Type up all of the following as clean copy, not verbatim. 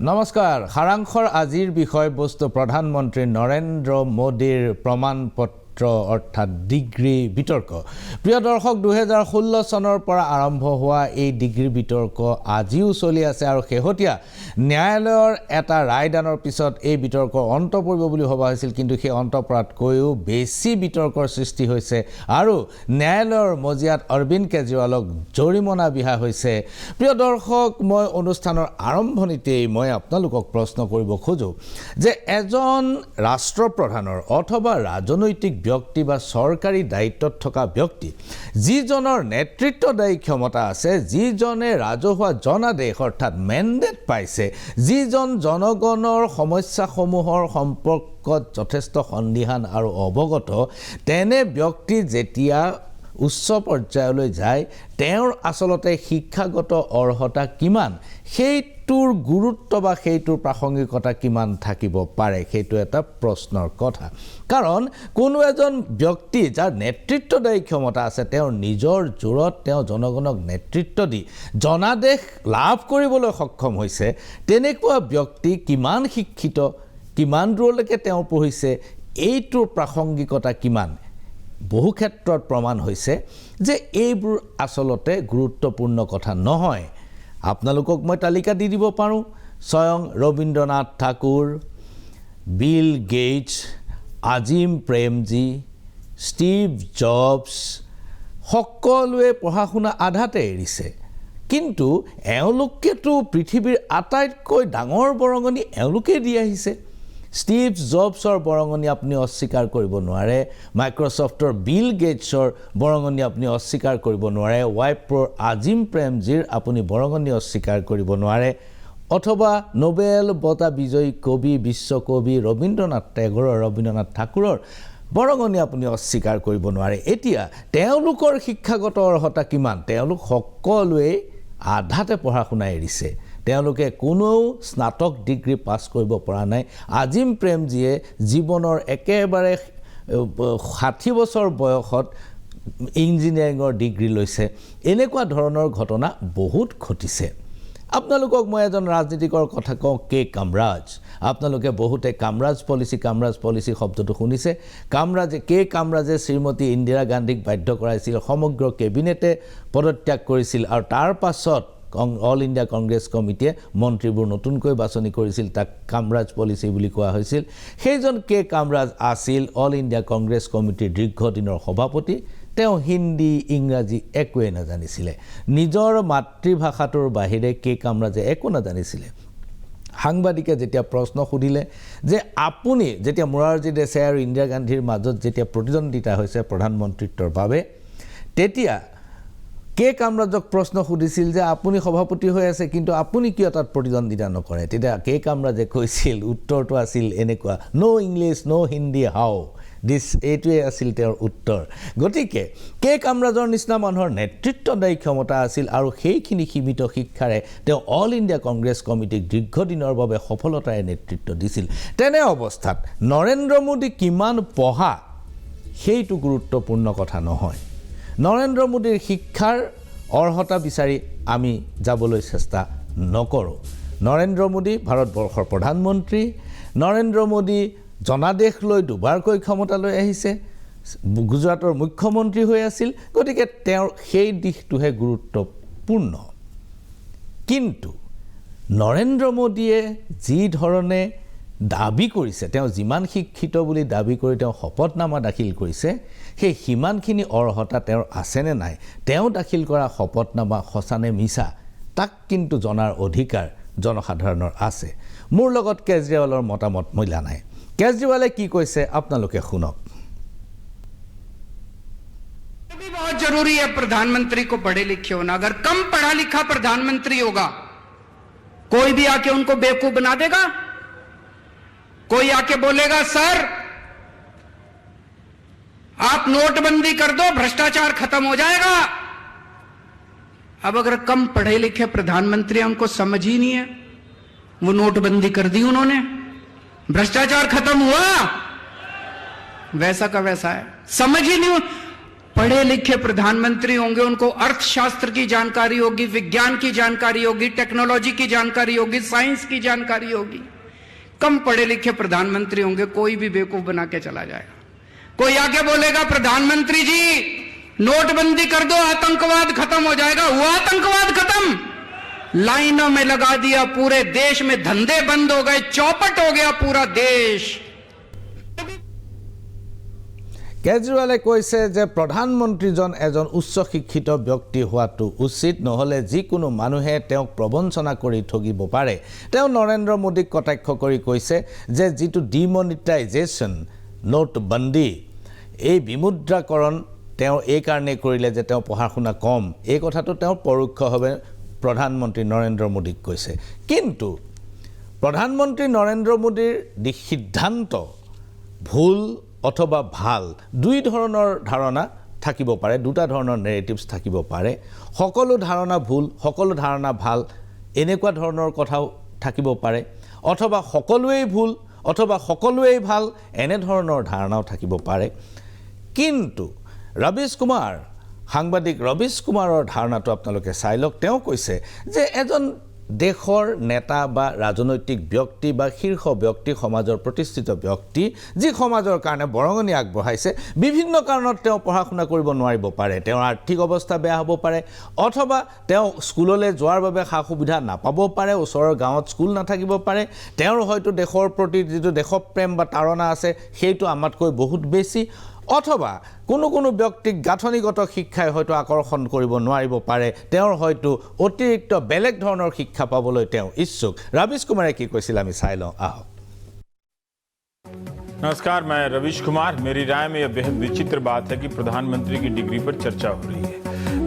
নমস্কাৰ সাৰাংশৰ আজিৰ বিষয়বস্তু প্ৰধানমন্ত্ৰী নৰেন্দ্ৰ মোদীৰ প্ৰমাণপত্ৰ অৰ্থাৎ ডিগ্ৰী বিতৰ্ক প্ৰিয় দৰ্শক 2016 চনৰ পৰা আৰম্ভ হোৱা এই ডিগ্ৰী বিতৰ্ক আজিও চলি আছে আৰু শেহতীয়া ন্যায়ালয়ৰ এটা ৰায়দানৰ পিছত এই বিতৰ্কৰ অন্ত পৰিব বুলি ভবা হৈছিল কিন্তু সেই অন্ত পৰাতকৈও বেছি বিতৰ্কৰ সৃষ্টি হৈছে আৰু ন্যায়ালয়ৰ মজিয়াত অৰবিন্দ কেজৰিৱালক জৰিমনা বিহা হৈছে প্ৰিয় দৰ্শক মই অনুষ্ঠানৰ আৰম্ভণিতেই মই আপোনালোকক প্ৰশ্ন কৰিব খোজো যে এজন ৰাষ্ট্ৰপ্ৰধানৰ অথবা ৰাজনৈতিক ব্যক্তি বা চৰকাৰী দায়িত্বত থকা ব্যক্তি যিজনৰ নেতৃত্বদায়ী ক্ষমতা আছে যিজনে ৰাজহুৱা জনাদেশ অৰ্থাৎ মেণ্ডেট পাইছে যিজন জনগণৰ সমস্যাসমূহৰ সম্পৰ্কত যথেষ্ট সন্দিহান আৰু অৱগত তেনে ব্যক্তি যেতিয়া উচ্চ পৰ্যায়লৈ যায় তেওঁৰ আসলতে শিক্ষাগত অৰ্হতা কিমান সেইটোৰ গুৰুত্ব বা সেইটোৰ প্ৰাসংগিকতা কিমান থাকিব পাৰে সেইটো এটা প্ৰশ্নৰ কথা কাৰণ কোনো এজন ব্যক্তি যাৰ নেতৃত্বদায়ী ক্ষমতা আছে তেওঁৰ নিজৰ জোৰত তেওঁ জনগণক নেতৃত্ব দি জনাদেশ লাভ কৰিবলৈ সক্ষম হৈছে তেনেকুৱা ব্যক্তি কিমান শিক্ষিত কিমান দূৰলৈকে তেওঁ পঢ়িছে এইটোৰ প্ৰাসংগিকতা কিমান বহু ক্ষেত্ৰত প্ৰমাণ হৈছে যে এইবোৰ আসলতে গুৰুত্বপূৰ্ণ কথা নহয় আপোনালোকক মই তালিকা দি দিব পাৰোঁ স্বয়ং ৰবীন্দ্ৰনাথ ঠাকুৰ বিল গেটছ আজিম প্ৰেমজী ষ্টিভ জবছ সকলোৱে পঢ়া শুনা আধাতে এৰিছে কিন্তু এওঁলোকেতো পৃথিৱীৰ আটাইতকৈ ডাঙৰ বৰঙণি এওঁলোকে দি আহিছে ষ্টিভ জবছৰ বৰঙণি আপুনি অস্বীকাৰ কৰিব নোৱাৰে মাইক্ৰ'ছফ্টৰ বিল গেটছৰ বৰঙণি আপুনি অস্বীকাৰ কৰিব নোৱাৰে ৱাইপ্ৰ'ৰ আজিম প্ৰেমজীৰ আপুনি বৰঙণি অস্বীকাৰ কৰিব নোৱাৰে অথবা নোবেল বঁটা বিজয়ী কবি বিশ্বকবি ৰবীন্দ্ৰনাথ ঠাকুৰৰ বৰঙণি আপুনি অস্বীকাৰ কৰিব নোৱাৰে এতিয়া তেওঁলোকৰ শিক্ষাগত অৰ্হতা কিমান তেওঁলোক সকলোৱে আধাতে পঢ়া শুনা এৰিছে তেওঁলোকে কোনো স্নাতক ডিগ্ৰী পাছ কৰিব পৰা নাই আজিম প্ৰেমজীয়ে জীৱনৰ একেবাৰে 60 বছৰ বয়সত ইঞ্জিনিয়াৰিঙৰ ডিগ্ৰী লৈছে এনেকুৱা ধৰণৰ ঘটনা বহুত ঘটিছে আপোনালোকক মই এজন ৰাজনীতিকৰ কথা কওঁ কে কামৰাজ আপোনালোকে বহুতে কামৰাজ পলিচি শব্দটো শুনিছে কে কামৰাজে শ্ৰীমতী ইন্দিৰা গান্ধীক বাধ্য কৰাইছিল সমগ্ৰ কেবিনেটে পদত্যাগ কৰিছিল আৰু তাৰ পাছত অল ইণ্ডিয়া কংগ্ৰেছ কমিটিয়ে মন্ত্ৰীবোৰ নতুনকৈ বাছনি কৰিছিল তাক কামৰাজ পলিচি বুলি কোৱা হৈছিল সেইজন কে কামৰাজ আছিল অল ইণ্ডিয়া কংগ্ৰেছ কমিটিৰ দীৰ্ঘদিনৰ সভাপতি তেওঁ হিন্দী ইংৰাজী একোৱে নাজানিছিলে নিজৰ মাতৃভাষাটোৰ বাহিৰে কে কামৰাজে একো নাজানিছিলে সাংবাদিকে যেতিয়া প্ৰশ্ন সুধিলে যে আপুনি যেতিয়া মোৰাৰজী দেশাই আৰু ইন্দিৰা গান্ধীৰ মাজত যেতিয়া প্ৰতিদ্বন্দ্বিতা হৈছে প্ৰধানমন্ত্ৰীত্বৰ বাবে তেতিয়া কে কামৰাজক প্ৰশ্ন সুধিছিল যে আপুনি সভাপতি হৈ আছে কিন্তু আপুনি কিয় তাত প্ৰতিদ্বন্দ্বিতা নকৰে তেতিয়া কে কামৰাজে কৈছিল উত্তৰটো আছিল এনেকুৱা নো ইংলিছ নো হিন্দী হাও এইটোৱে আছিল তেওঁৰ উত্তৰ গতিকে কে কামৰাজৰ নিচিনা মানুহৰ নেতৃত্বদায়ী ক্ষমতা আছিল আৰু সেইখিনি সীমিত শিক্ষাৰে তেওঁ অল ইণ্ডিয়া কংগ্ৰেছ কমিটিক দীৰ্ঘদিনৰ বাবে সফলতাৰে নেতৃত্ব দিছিল তেনে অৱস্থাত নৰেন্দ্ৰ মোদী কিমান পঢ়া সেইটো গুৰুত্বপূৰ্ণ কথা নহয় নৰেন্দ্ৰ মোদীৰ শিক্ষাৰ অৰ্হতা বিচাৰি আমি যাবলৈ চেষ্টা নকৰোঁ নৰেন্দ্ৰ মোদী ভাৰতবৰ্ষৰ প্ৰধানমন্ত্ৰী নৰেন্দ্ৰ মোদী জনাদেশ লৈ দুবাৰকৈ ক্ষমতালৈ আহিছে গুজৰাটৰ মুখ্যমন্ত্ৰী হৈ আছিল গতিকে তেওঁৰ সেই দিশটোহে গুৰুত্বপূৰ্ণ কিন্তু নৰেন্দ্ৰ মোদীয়ে যি ধৰণে দাবী কৰিছে তেওঁ যিমান শিক্ষিত বুলি দাবী কৰি তেওঁ শপতনামা দাখিল কৰিছে সেই সিমানখিনি অৰ্হতা তেওঁৰ আছেনে নাই তেওঁ দাখিল কৰা শপতনামা সঁচানে মিছা তাক কিন্তু জনাৰ অধিকাৰ জনসাধাৰণৰ আছে মোৰ লগত কেজৰিৱালৰ মতামত মিলা নাই কেজৰিৱালে কি কৈছে আপোনালোকে শুনক बहुत जरूरी है प्रधानमंत्री को पढ़े लिखे होना अगर कम पढ़ा लिखा प्रधानमंत्री होगा कोई भी आके उनको बेवकूफ बना देगा कोई आके बोलेगा सर आप नोटबंदी कर दो भ्रष्टाचार खत्म हो जाएगा अब अगर कम पढ़े लिखे प्रधानमंत्री उनको समझ ही नहीं है वो नोटबंदी कर दी उन्होंने भ्रष्टाचार खत्म हुआ वैसा का वैसा है समझ ही नहीं पढ़े लिखे प्रधानमंत्री होंगे, उनको अर्थशास्त्र की जानकारी होगी, विज्ञान की जानकारी होगी, टेक्नोलॉजी की जानकारी होगी, साइंस की जानकारी होगी। कम पढ़े लिखे प्रधानमंत्री होंगे, कोई भी बेवकूफ बना के चला जाएगा। कोई आके बोलेगा प्रधानमंत्री जी नोटबंदी कर दो, आतंकवाद खत्म हो जाएगा। हुआ आतंकवाद खत्म? लाइनों में लगा दिया, पूरे देश में धंधे बंद हो गए, चौपट हो गया पूरा देश। কেজৰিৱালে কৈছে যে প্ৰধানমন্ত্ৰীজন এজন উচ্চ শিক্ষিত ব্যক্তি হোৱাটো উচিত, নহ'লে যিকোনো মানুহে তেওঁক প্ৰবঞ্চনা কৰি ঠগিব পাৰে। তেওঁ নৰেন্দ্ৰ মোদীক কটাক্ষ কৰি কৈছে যে যিটো ডিমনিটাইজেশ্যন, নোটবন্দী, এই বিমুদ্ৰাকৰণ তেওঁ এই কাৰণে কৰিলে যে তেওঁ পঢ়া শুনা কম, এই কথাটো তেওঁ পৰোক্ষভাৱে প্ৰধানমন্ত্ৰী নৰেন্দ্ৰ মোদীক কৈছে। কিন্তু প্ৰধানমন্ত্ৰী নৰেন্দ্ৰ মোদীৰ সিদ্ধান্ত ভুল অথবা ভাল, দুই ধৰণৰ ধাৰণা থাকিব পাৰে, দুটা ধৰণৰ নেৰেটিভছ থাকিব পাৰে। সকলো ধাৰণা ভুল, সকলো ধাৰণা ভাল, এনেকুৱা ধৰণৰ কথাও থাকিব পাৰে। অথবা সকলোৱেই ভুল অথবা সকলোৱেই ভাল, এনেধৰণৰ ধাৰণাও থাকিব পাৰে। কিন্তু ৰবিশ কুমাৰ, সাংবাদিক ৰবিশ কুমাৰৰ ধাৰণাটো আপোনালোকে চাই লওক। তেওঁ কৈছে যে এজন দেশৰ নেতা বা ৰাজনৈতিক ব্যক্তি বা শীৰ্ষ ব্যক্তি, সমাজৰ প্ৰতিষ্ঠিত ব্যক্তি, যি সমাজৰ কাৰণে বৰঙণি আগবঢ়াইছে, বিভিন্ন কাৰণত তেওঁ পঢ়া শুনা কৰিব নোৱাৰিব পাৰে। তেওঁৰ আৰ্থিক অৱস্থা বেয়া হ'ব পাৰে, অথবা তেওঁ স্কুললৈ যোৱাৰ বাবে সা সুবিধা নাপাব পাৰে, ওচৰৰ গাঁৱত স্কুল নাথাকিব পাৰে। তেওঁৰ হয়তো দেশৰ প্ৰতি যিটো দেশপ্ৰেম বা তাৰণা আছে সেইটো আমাতকৈ বহুত বেছি, অথবা কোনো ব্যক্তিক গাঁথনিগত শিক্ষাই হয়তো আকৰ্ষণ কৰিব নোৱাৰিব পাৰে। তেওঁৰ হয়তো অতিৰিক্ত বেলেগ ধৰণৰ শিক্ষা পাবলৈ তেওঁ ইচ্ছুক। ৰবিশ কুমাৰে কি কৈছিল আমি চাই লওঁ আহক। नमस्कार, मैं रविश कुमार। मेरी राय में यह बेहद विचित्र बात है कि प्रधानमंत्री की डिग्री पर चर्चा हो रही है।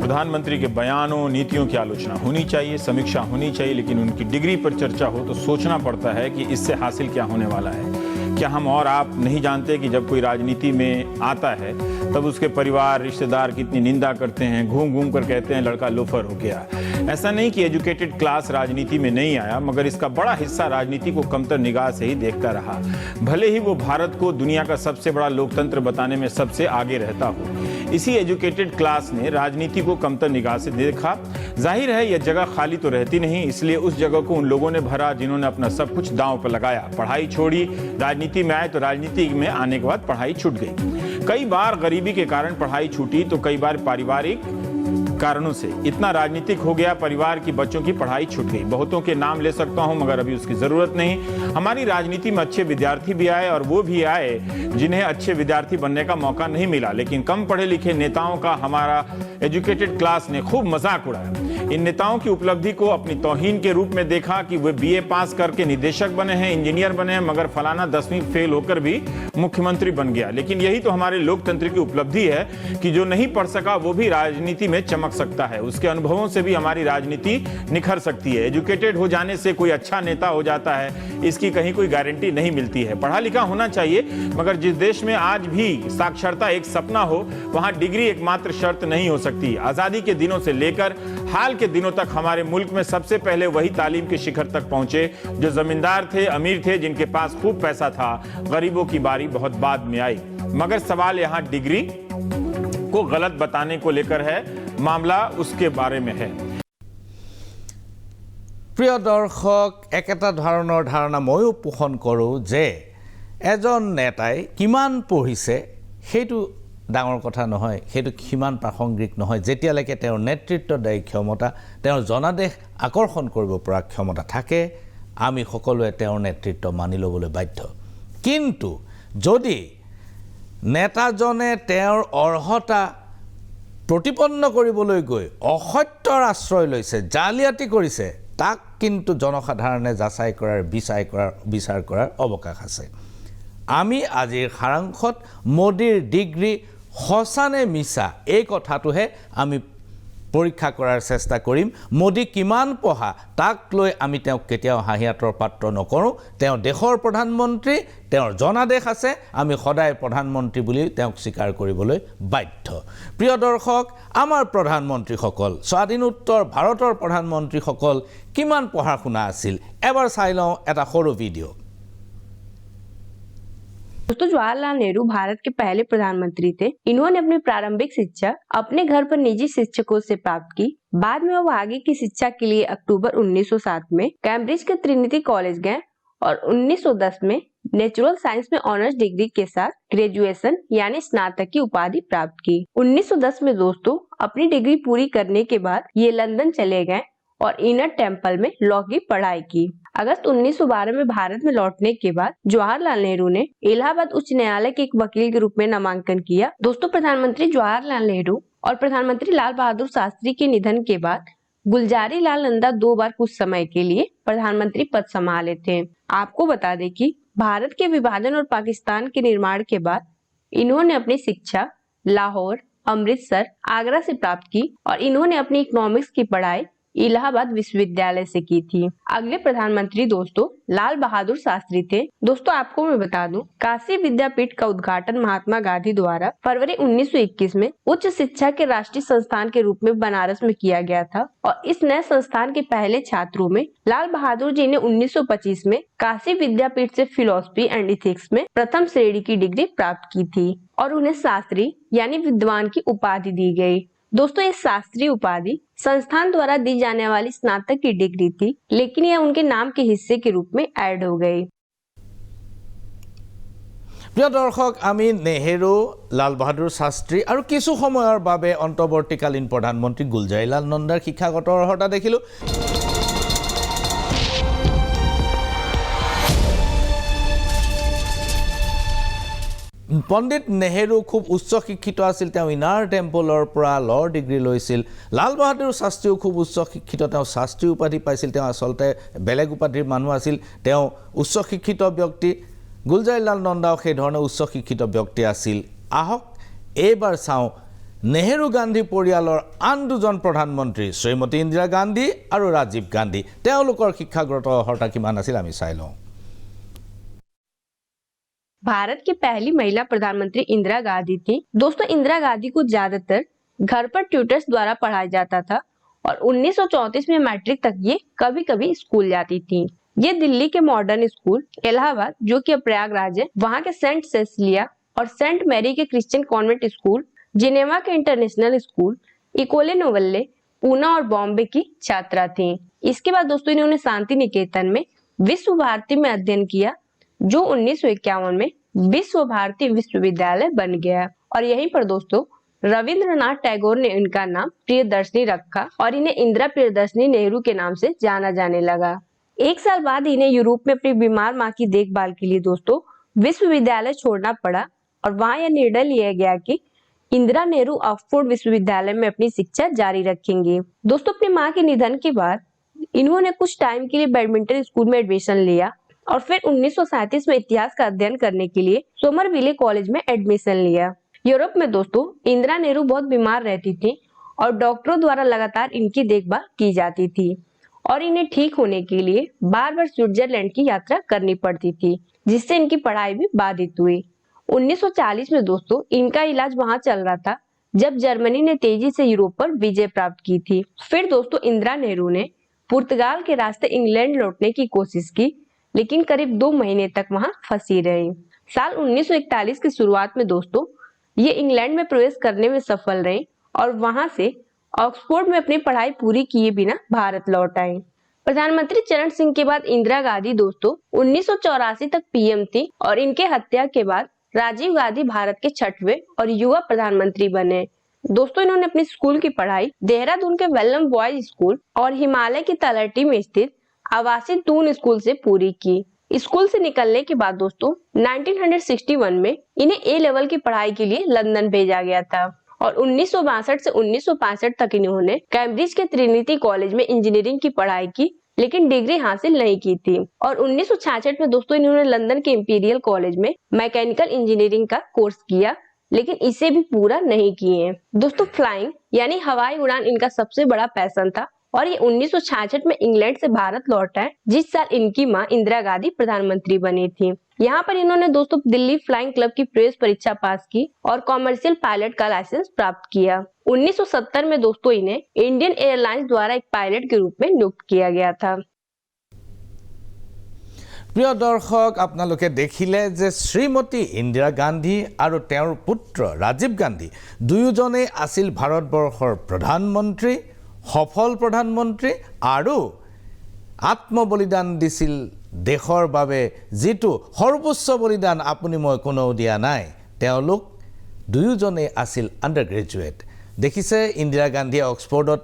प्रधानमंत्री के बयानों, नीतियों की आलोचना होनी चाहिए, समीक्षा होनी चाहिए, लेकिन उनकी डिग्री पर चर्चा हो तो सोचना पड़ता है कि इससे हासिल क्या होने वाला है। क्या हम और आप नहीं जानते कि जब कोई राजनीति में आता है तब उसके परिवार, रिश्तेदार कितनी निंदा करते हैं, घूम घूम कर कहते हैं लड़का लोफर हो गया। ऐसा नहीं कि एजुकेटेड क्लास राजनीति में नहीं आया, मगर इसका बड़ा हिस्सा राजनीति को कमतर निगाह से ही देखता रहा। भले ही वो भारत को दुनिया का सबसे बड़ा लोकतंत्र बताने में सबसे आगे रहता हो, इसी एजुकेटेड क्लास ने राजनीति को कमतर निगाह से देखा। जाहिर है यह जगह खाली तो रहती नहीं, इसलिए उस जगह को उन लोगों ने भरा जिन्होंने अपना सब कुछ दांव पर लगाया, पढ़ाई छोड़ी, राजनीति में आए तो राजनीति में आने के बाद पढ़ाई छूट गई। कई बार गरीबी के कारण पढ़ाई छूटी तो कई बार पारिवारिक कारणों से इतना राजनीतिक हो गया परिवार की बच्चों की पढ़ाई छूट गई। बहुतों के नाम ले सकता हूं मगर अभी उसकी जरूरत नहीं। हमारी राजनीति में अच्छे विद्यार्थी भी आए और वो भी आए जिन्हें अच्छे विद्यार्थी बनने का मौका नहीं मिला, लेकिन कम पढ़े लिखे नेताओं का हमारा एजुकेटेड क्लास ने खूब मजाक उड़ाया। इन नेताओं की उपलब्धि को अपनी तौहीन के रूप में देखा कि वे बीए पास करके निदेशक बने हैं, इंजीनियर बने हैं, मगर फलाना 10वीं फेल होकर भी मुख्यमंत्री बन गया। लेकिन यही तो हमारे लोकतंत्र की उपलब्धि है कि जो नहीं पढ़ सका वो भी राजनीति में चमक सकता है, उसके अनुभवों से भी हमारी राजनीति निखर सकती है। एजुकेटेड हो जाने से कोई अच्छा नेता हो जाता है, इसकी कहीं कोई गारंटी नहीं मिलती है। पढ़ा लिखा होना चाहिए, मगर जिस देश में आज भी साक्षरता एक सपना हो, वहां डिग्री एकमात्र शर्त नहीं हो सकती। आजादी के दिनों से लेकर हाल के दिनों तक हमारे मुल्क में सबसे पहले वही तालीम के शिखर तक पहुंचे जो जमींदार थे, अमीर थे, जिनके पास खूब पैसा था। गरीबों की बारी बहुत बाद में आई। मगर सवाल यहाँ डिग्री को गलत बताने को लेकर है, मामला उसके बारे में है। প্ৰিয় দৰ্শক, একেটা ধৰণৰ ধাৰণা ময়ো পোষণ কৰোঁ যে এজন নেতাই কিমান পঢ়িছে সেইটো ডাঙৰ কথা নহয়, সেইটো সিমান প্ৰাসংগিক নহয় যেতিয়ালৈকে তেওঁৰ নেতৃত্বদায়ী ক্ষমতা, তেওঁৰ জনাদেশ আকৰ্ষণ কৰিব পৰা ক্ষমতা থাকে। আমি সকলোৱে তেওঁৰ নেতৃত্ব মানি ল'বলৈ বাধ্য। কিন্তু যদি নেতাজনে তেওঁৰ অৰ্হতা প্ৰতিপন্ন কৰিবলৈ গৈ অসত্যৰ আশ্ৰয় লৈছে, জালিয়াতি কৰিছে, তাক কিন্তু জনসাধাৰণে যাচাই কৰাৰ বিচাৰ কৰাৰ অৱকাশ আছে। আমি আজিৰ সাৰাংশত মোদীৰ ডিগ্ৰী সঁচানে মিছা এই কথাটোহে আমি পৰীক্ষা কৰাৰ চেষ্টা কৰিম। মোদী কিমান পঢ়া তাক লৈ আমি তেওঁক কেতিয়াও হাঁহিয়াতৰ পাত্ৰ নকৰোঁ। তেওঁ দেশৰ প্ৰধানমন্ত্ৰী, তেওঁৰ জনাদেশ আছে, আমি সদায় প্ৰধানমন্ত্ৰী বুলি তেওঁক স্বীকাৰ কৰিবলৈ বাধ্য। প্ৰিয় দৰ্শক, আমাৰ প্ৰধানমন্ত্ৰীসকল, স্বাধীনোত্তৰ ভাৰতৰ প্ৰধানমন্ত্ৰীসকল কিমান পঢ়া শুনা আছিল এবাৰ চাই লওঁ এটা সৰু ভিডিঅ'। दोस्तों, जवाहरलाल नेहरू भारत के पहले प्रधानमंत्री थे। इन्होंने अपनी प्रारंभिक शिक्षा अपने घर पर निजी शिक्षकों से प्राप्त की। बाद में वो आगे की शिक्षा के लिए अक्टूबर 1907 में कैम्ब्रिज के ट्रिनिटी कॉलेज गए और 1910 में नेचुरल साइंस में ऑनर्स डिग्री के साथ ग्रेजुएशन यानी स्नातक की उपाधि प्राप्त की। 1910 में दोस्तों अपनी डिग्री पूरी करने के बाद ये लंदन चले गए और इनर टेम्पल में लॉ की पढ़ाई की। अगस्त 1912 में भारत में लौटने के बाद जवाहरलाल नेहरू ने इलाहाबाद उच्च न्यायालय के एक वकील के रूप में नामांकन किया। दोस्तों, प्रधानमंत्री जवाहरलाल नेहरू और प्रधानमंत्री लाल बहादुर शास्त्री के निधन के बाद गुलजारी लाल नंदा 2 बार कुछ समय के लिए प्रधानमंत्री पद संभाले थे। आपको बता दें कि भारत के विभाजन और पाकिस्तान के निर्माण के बाद इन्होंने अपनी शिक्षा लाहौर, अमृतसर, आगरा से प्राप्त की और इन्होंने अपनी इकोनॉमिक्स की पढ़ाई इलाहाबाद विश्वविद्यालय से की थी। अगले प्रधानमंत्री दोस्तों लाल बहादुर शास्त्री थे। दोस्तों, आपको मैं बता दूं, काशी विद्यापीठ का उद्घाटन महात्मा गांधी द्वारा फरवरी 1921 में उच्च शिक्षा के राष्ट्रीय संस्थान के रूप में बनारस में किया गया था और इस नए संस्थान के पहले छात्रों में लाल बहादुर जी ने 1925 में काशी विद्यापीठ से फिलोसफी एंड इथिक्स में प्रथम श्रेणी की डिग्री प्राप्त की थी और उन्हें शास्त्री यानी विद्वान की उपाधि दी गयी। दोस्तों, ये शास्त्री उपाधि संस्थान द्वारा दी जाने वाली स्नातक की डिग्री थी, लेकिन यह उनके नाम के हिस्से के रूप में ऐड हो गई। প্ৰিয় দৰ্শক, আমি নেহেৰু, লাল বাহাদুৰ শাস্ত্ৰী আৰু কিছু সময়ৰ বাবে অন্তৱৰ্তীকালীন প্ৰধানমন্ত্ৰী গুলজাৰীলাল নন্দাৰ শিক্ষাগত অৰ্হতা দেখিলোঁ। পণ্ডিত নেহেৰু খুব উচ্চ শিক্ষিত আছিল। তেওঁ ইনাৰ টেম্পলৰ পৰা লৰ ডিগ্ৰী লৈছিল। লাল বাহাদুৰ শাস্ত্ৰীও খুব উচ্চ শিক্ষিত। তেওঁ শাস্ত্ৰী উপাধি পাইছিল। তেওঁ আচলতে বেলেগ উপাধিৰ মানুহ আছিল। তেওঁ উচ্চ শিক্ষিত ব্যক্তি। গুলজাৰীলাল নন্দাও সেইধৰণে উচ্চ শিক্ষিত ব্যক্তি আছিল। আহক এইবাৰ চাওঁ নেহেৰু গান্ধী পৰিয়ালৰ আন দুজন প্ৰধানমন্ত্ৰী শ্ৰীমতী ইন্দিৰা গান্ধী আৰু ৰাজীৱ গান্ধী, তেওঁলোকৰ শিক্ষাগত অৰ্হতা কিমান আছিল আমি চাই লওঁ। भारत की पहली महिला प्रधानमंत्री इंदिरा गांधी थी। दोस्तों, इंदिरा गांधी को ज्यादातर घर पर ट्यूटर्स द्वारा पढ़ाया जाता था और 1934 में मैट्रिक तक ये कभी कभी स्कूल जाती थी। ये दिल्ली के मॉडर्न स्कूल, इलाहाबाद जो कि प्रयागराज है, वहाँ के सेंट सेसिलिया और सेंट मैरी के क्रिश्चियन कॉन्वेंट स्कूल, जिनेवा के इंटरनेशनल स्कूल, इकोले नोवेल्ले, पूना और बॉम्बे की छात्रा थी। इसके बाद दोस्तों इन्होंने शांति निकेतन में विश्व भारती में अध्ययन किया, जो 1951 में विश्व भारती विश्वविद्यालय बन गया और यहीं पर दोस्तों रविंद्रनाथ टैगोर ने इनका नाम प्रियदर्शनी रखा और इन्हें इंदिरा प्रियदर्शनी नेहरू के नाम से जाना जाने लगा। 1 साल बाद इन्हें यूरोप में अपनी बीमार मां की देखभाल के लिए दोस्तों विश्वविद्यालय छोड़ना पड़ा और वहां यह निर्णय लिया गया कि इंदिरा नेहरू ऑक्सफोर्ड विश्वविद्यालय में अपनी शिक्षा जारी रखेंगे। दोस्तों, अपनी मां के निधन के बाद इन्होंने कुछ टाइम के लिए बैडमिंटन स्कूल में एडमिशन लिया और फिर 1937 में इतिहास का अध्ययन करने के लिए सोमरविले कॉलेज में एडमिशन लिया। यूरोप में दोस्तों इंदिरा नेहरू बहुत बीमार रहती थी और डॉक्टरों द्वारा लगातार इनकी देखभाल की जाती थी और इन्हें ठीक होने के लिए बार बार स्विट्जरलैंड की यात्रा करनी पड़ती थी, जिससे इनकी पढ़ाई भी बाधित हुई। 1940 में दोस्तों इनका इलाज वहां चल रहा था जब जर्मनी ने तेजी से यूरोप पर विजय प्राप्त की थी। फिर दोस्तों इंदिरा नेहरू ने पुर्तगाल के रास्ते इंग्लैंड लौटने की कोशिश की, लेकिन करीब 2 महीने तक वहां फंसी रही। साल 1941 की शुरुआत में दोस्तों ये इंग्लैंड में प्रवेश करने में सफल रही और वहां से ऑक्सफोर्ड में अपनी पढ़ाई पूरी किए बिना भारत लौट आई। प्रधानमंत्री चरण सिंह के बाद इंदिरा गांधी दोस्तों 1984 तक पीएम थी और इनके हत्या के बाद राजीव गांधी भारत के 6वें और युवा प्रधानमंत्री बने। दोस्तों, इन्होंने अपनी स्कूल की पढ़ाई देहरादून के वेलम बॉयज स्कूल और हिमालय की तलहटी में स्थित आवासीय टून स्कूल से पूरी की। स्कूल से निकलने के बाद दोस्तों 1961 में इन्हें ए लेवल की पढ़ाई के लिए लंदन भेजा गया था और 1962 से 1965 तक इन्होंने कैम्ब्रिज के ट्रिनिटी कॉलेज में इंजीनियरिंग की पढ़ाई की, लेकिन डिग्री हासिल नहीं की थी और 1966 में दोस्तों इन्होंने लंदन के इंपीरियल कॉलेज में मैकेनिकल इंजीनियरिंग का कोर्स किया, लेकिन इसे भी पूरा नहीं किए। दोस्तों, फ्लाइंग यानी हवाई उड़ान इनका सबसे बड़ा पैशन था और ये 1966 में इंग्लैंड से भारत लौट आए, जिस साल इनकी मां इंदिरा गांधी प्रधानमंत्री बनी थी। यहाँ पर इन्होंने दोस्तों दिल्ली फ्लाइंग क्लब की प्रवेश परीक्षा पास की और कॉमर्शियल पायलट का लाइसेंस प्राप्त किया। 1970 में दोस्तों इन्हें इंडियन एयरलाइंस द्वारा एक पायलट के रूप में नियुक्त किया गया था। প্ৰিয় দৰ্শক, আপোনালোকে দেখিলে যে শ্ৰীমতী ইন্দিৰা গান্ধী আৰু তেওঁৰ পুত্ৰ ৰাজীৱ গান্ধী দুয়োজনেই আছিল ভাৰতবৰ্ষৰ প্ৰধানমন্ত্ৰী, সফল প্ৰধানমন্ত্ৰী আৰু আত্মবলিদান দিছিল দেশৰ বাবে, যিটো সৰ্বোচ্চ বলিদান আপুনি মই কোনেও দিয়া নাই। তেওঁলোক দুয়োজনেই আছিল আণ্ডাৰ গ্ৰেজুৱেট। দেখিছে ইন্দিৰা গান্ধীয়ে অক্সফৰ্ডত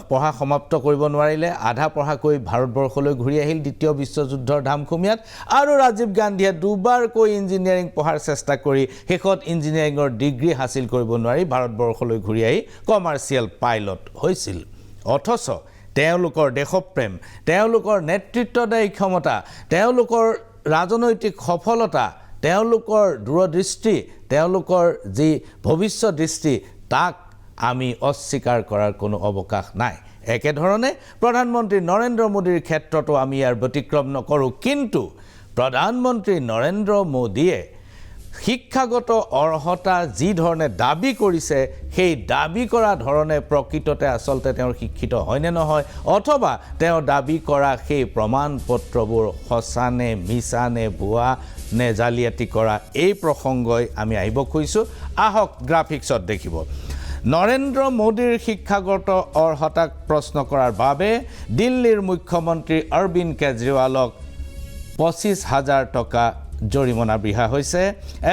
পঢ়া সমাপ্ত কৰিব নোৱাৰিলে, আধা পঢ়াকৈ ভাৰতবৰ্ষলৈ ঘূৰি আহিল দ্বিতীয় বিশ্বযুদ্ধৰ ধামখুমীয়াত, আৰু ৰাজীৱ গান্ধীয়ে দুবাৰকৈ ইঞ্জিনিয়াৰিং পঢ়াৰ চেষ্টা কৰি শেষত ইঞ্জিনিয়াৰিঙৰ ডিগ্ৰী হাসিল কৰিব নোৱাৰি ভাৰতবৰ্ষলৈ ঘূৰি আহি কমাৰ্চিয়েল পাইলট হৈছিল। অথচ তেওঁলোকৰ দেশপ্ৰেম, তেওঁলোকৰ নেতৃত্বদায়ী ক্ষমতা, তেওঁলোকৰ ৰাজনৈতিক সফলতা, তেওঁলোকৰ দূৰদৃষ্টি, তেওঁলোকৰ যি ভৱিষ্যত দৃষ্টি, তাক আমি অস্বীকাৰ কৰাৰ কোনো অৱকাশ নাই। একেধৰণে প্ৰধানমন্ত্ৰী নৰেন্দ্ৰ মোদীৰ ক্ষেত্ৰতো আমি ইয়াৰ ব্যতিক্ৰম নকৰোঁ। কিন্তু প্ৰধানমন্ত্ৰী নৰেন্দ্ৰ মোদীয়ে শিক্ষাগত অৰ্হতা যি ধৰণে দাবী কৰিছে, সেই দাবী কৰা ধৰণে প্ৰকৃততে আচলতে তেওঁৰ শিক্ষিত হয়নে নহয়, অথবা তেওঁ দাবী কৰা সেই প্ৰমাণ পত্ৰবোৰ সঁচা নে মিছা নে ভুৱা নে জালিয়াতি কৰা, এই প্ৰসংগই আমি আহিব খুজিছোঁ। আহক গ্ৰাফিক্সত দেখিব। নৰেন্দ্ৰ মোদীৰ শিক্ষাগত অৰ্হতাক প্ৰশ্ন কৰাৰ বাবে দিল্লীৰ মুখ্যমন্ত্ৰী অৰবিন্দ কেজৰিৱালক 25,000 টকা জৰিমনা বিহা হৈছে।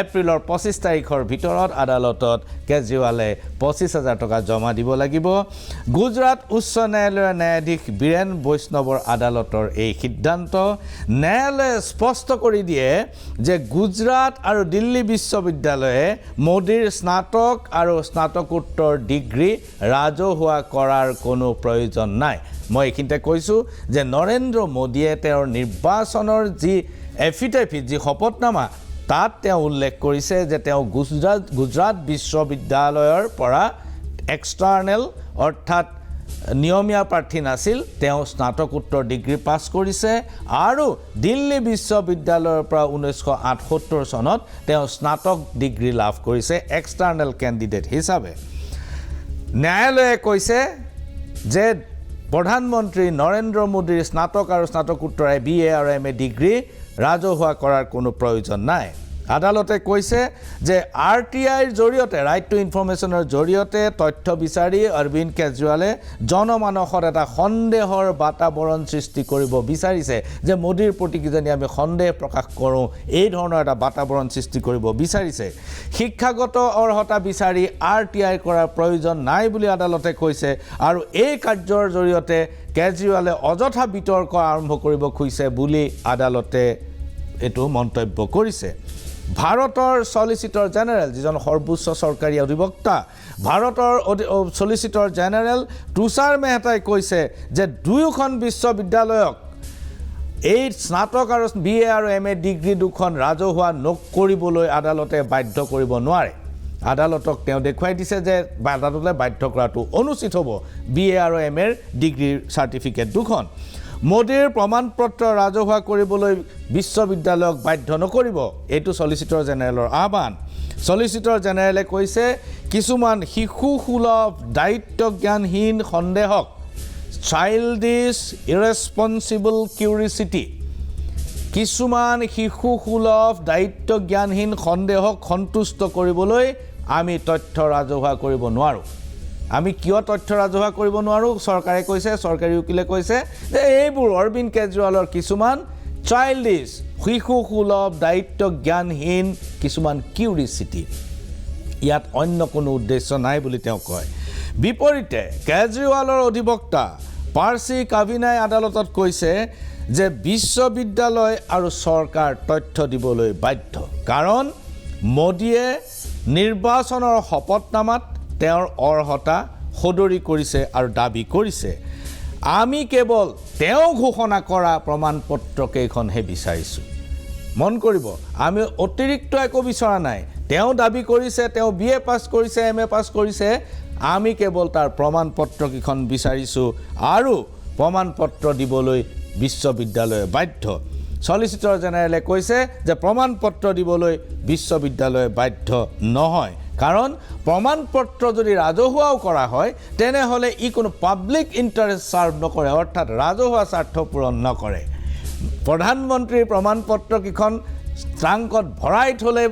এপ্ৰিলৰ 25 তাৰিখৰ ভিতৰত আদালতত কেজৰিৱালে 25,000 টকা জমা দিব লাগিব। গুজৰাট উচ্চ ন্যায়ালয়ৰ ন্যায়াধীশ বীৰেন বৈষ্ণৱৰ আদালতৰ এই সিদ্ধান্ত। ন্যায়ালয়ে স্পষ্ট কৰি দিয়ে যে গুজৰাট আৰু দিল্লী বিশ্ববিদ্যালয়ে মোদীৰ স্নাতক আৰু স্নাতকোত্তৰ ডিগ্ৰী ৰাজহুৱা কৰাৰ কোনো প্ৰয়োজন নাই। মই এইখিনিতে কৈছোঁ যে নৰেন্দ্ৰ মোদীয়ে তেওঁৰ নিৰ্বাচনৰ যি এফিডেভিট, যি শপতনামা, তাত তেওঁ উল্লেখ কৰিছে যে তেওঁ গুজৰাট বিশ্ববিদ্যালয়ৰ পৰা এক্সটাৰ্নেল অৰ্থাৎ নিয়মীয়া প্ৰাৰ্থী নাছিল, তেওঁ স্নাতকোত্তৰ ডিগ্ৰী পাছ কৰিছে, আৰু দিল্লী বিশ্ববিদ্যালয়ৰ পৰা 1978 চনত তেওঁ স্নাতক ডিগ্ৰী লাভ কৰিছে এক্সটাৰ্নেল কেণ্ডিডেট হিচাপে। ন্যায়ালয়ে কৈছে যে প্ৰধানমন্ত্ৰী নৰেন্দ্ৰ মোদীৰ স্নাতক আৰু স্নাতকোত্তৰ BA আৰু MA ডিগ্ৰী ৰাজহুৱা কৰাৰ কোনো প্ৰয়োজন নাই। আদালতে কৈছে যে RTIৰ জৰিয়তে, ৰাইট টু ইনফৰমেশ্যনৰ জৰিয়তে তথ্য বিচাৰি অৰবিন্দ কেজৰিৱালে জনমানসত এটা সন্দেহৰ বাতাবৰণ সৃষ্টি কৰিব বিচাৰিছে, যে মোদীৰ প্ৰতি কিজানি আমি সন্দেহ প্ৰকাশ কৰোঁ, এই ধৰণৰ এটা বাতাবৰণ সৃষ্টি কৰিব বিচাৰিছে। শিক্ষাগত অৰ্হতা বিচাৰি RTI কৰাৰ প্ৰয়োজন নাই বুলি আদালতে কৈছে, আৰু এই কাৰ্যৰ জৰিয়তে কেজৰিৱালে অযথা বিতৰ্ক আৰম্ভ কৰিব খুজিছে বুলি আদালতে এইটো মন্তব্য কৰিছে। ভাৰতৰ চলিচিটৰ জেনেৰেল, যিজন সৰ্বোচ্চ চৰকাৰী অধিবক্তা, ভাৰতৰ চলিচিটৰ জেনেৰেল তুষাৰ মেহতাই কৈছে যে দুয়োখন বিশ্ববিদ্যালয়ক এই স্নাতক আৰু BA আৰু MA ডিগ্ৰী দুখন ৰাজহুৱা নকৰিবলৈ আদালতে বাধ্য কৰিব নোৱাৰে। আদালতক তেওঁ দেখুৱাই দিছে যে আদালতে বাধ্য কৰাটো অনুচিত হ'ব BA আৰু MAৰ ডিগ্ৰীৰ চাৰ্টিফিকেট দুখন। মোদীৰ প্ৰমাণ পত্ৰ ৰাজহুৱা কৰিবলৈ বিশ্ববিদ্যালয়ক বাধ্য নকৰিব, এইটো চলিচিটৰ জেনেৰেলৰ আহ্বান। চলিচিটৰ জেনেৰেলে কৈছে কিছুমান শিশুসুলভ দায়িত্বজ্ঞানহীন সন্দেহক, চাইল্ডিছ ইৰেছপন্সিবল কিউৰিচিটি, কিছুমান শিশুসুলভ দায়িত্বজ্ঞানহীন সন্দেহক সন্তুষ্ট কৰিবলৈ আমি তথ্য ৰাজহুৱা কৰিব নোৱাৰোঁ। আমি কিয় তথ্য ৰাজহুৱা কৰিব নোৱাৰোঁ? চৰকাৰে কৈছে, চৰকাৰী উকিলে কৈছে যে এইবোৰ অৰবিন্দ কেজৰিৱালৰ কিছুমান চাইল্ডিছ, শিশুসুলভ দায়িত্বজ্ঞানহীন কিছুমান কিউৰিচিটি, ইয়াত অন্য কোনো উদ্দেশ্য নাই বুলি তেওঁ কয়। বিপৰীতে কেজৰিৱালৰ অধিবক্তা পাৰ্চি কাভিনাই আদালতত কৈছে যে বিশ্ববিদ্যালয় আৰু চৰকাৰ তথ্য দিবলৈ বাধ্য, কাৰণ মোদীয়ে নিৰ্বাচনৰ শপতনামাত তেওঁৰ অৰ্হতা সদৰি কৰিছে আৰু দাবী কৰিছে। আমি কেৱল তেওঁ ঘোষণা কৰা প্ৰমাণ পত্ৰকেইখনহে বিচাৰিছোঁ। মন কৰিব, আমি অতিৰিক্ত একো বিচৰা নাই। তেওঁ দাবী কৰিছে তেওঁ BA পাছ কৰিছে, MA পাছ কৰিছে, আমি কেৱল তাৰ প্ৰমাণ পত্ৰকেইখন বিচাৰিছোঁ, আৰু প্ৰমাণ পত্ৰ দিবলৈ বিশ্ববিদ্যালয়ে বাধ্য। চলিচিটৰ জেনেৰেলে কৈছে যে প্ৰমাণ পত্ৰ দিবলৈ বিশ্ববিদ্যালয়ে বাধ্য নহয়, কাৰণ প্ৰমাণ পত্ৰ যদি ৰাজহুৱাও কৰা হয় তেনেহ'লে ই কোনো পাব্লিক ইণ্টাৰেষ্ট চাৰ্ভ নকৰে, অৰ্থাৎ ৰাজহুৱা স্বাৰ্থ পূৰণ নকৰে। প্ৰধানমন্ত্ৰীৰ প্ৰমাণপত্ৰকেইখন ট্ৰাংকত ভৰাই থ'লে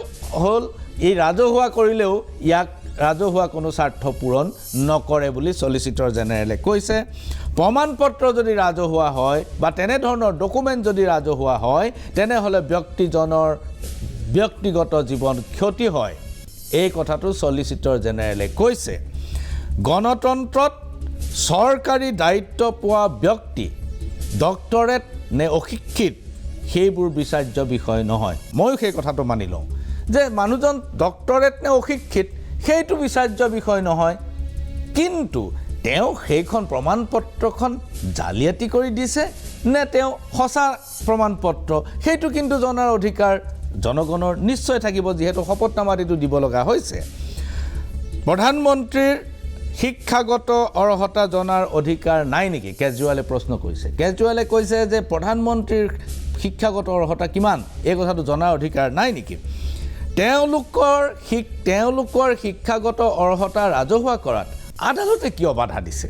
হ'ল, এই ৰাজহুৱা কৰিলেও ইয়াক ৰাজহুৱা কোনো স্বাৰ্থ পূৰণ নকৰে বুলি চলিচিটৰ জেনেৰেলে কৈছে। প্ৰমাণপত্ৰ যদি ৰাজহুৱা হয় বা তেনেধৰণৰ ডকুমেণ্ট যদি ৰাজহুৱা হয় তেনেহ'লে ব্যক্তিজনৰ ব্যক্তিগত জীৱন ক্ষতি হয়, এই কথাটো চলিচিটৰ জেনেৰেলে কৈছে। গণতন্ত্ৰত চৰকাৰী দায়িত্ব পোৱা ব্যক্তি ডক্টৰেট নে অশিক্ষিত সেইবোৰ বিচাৰ্য বিষয় নহয়। ময়ো সেই কথাটো মানি লওঁ যে মানুহজন ডক্টৰেট নে অশিক্ষিত সেইটো বিচাৰ্য বিষয় নহয়, কিন্তু তেওঁ সেইখন প্ৰমাণপত্ৰখন জালিয়াতি কৰি দিছে নে তেওঁ সঁচা প্ৰমাণপত্ৰ সেইটো কিন্তু জনাৰ অধিকাৰ জনগণৰ নিশ্চয় থাকিব, যিহেতু শপতনামাত এইটো দিব লগা হৈছে। প্ৰধানমন্ত্ৰীৰ শিক্ষাগত অৰ্হতা জনাৰ অধিকাৰ নাই নেকি, কেজৰিৱালে প্ৰশ্ন কৰিছে। কেজৰিৱালে কৈছে যে প্ৰধানমন্ত্ৰীৰ শিক্ষাগত অৰ্হতা কিমান এই কথাটো জনাৰ অধিকাৰ নাই নেকি। তেওঁলোকৰ শিক্ষাগত অৰ্হতা ৰাজহুৱা কৰাত আদালতে কিয় বাধা দিছে,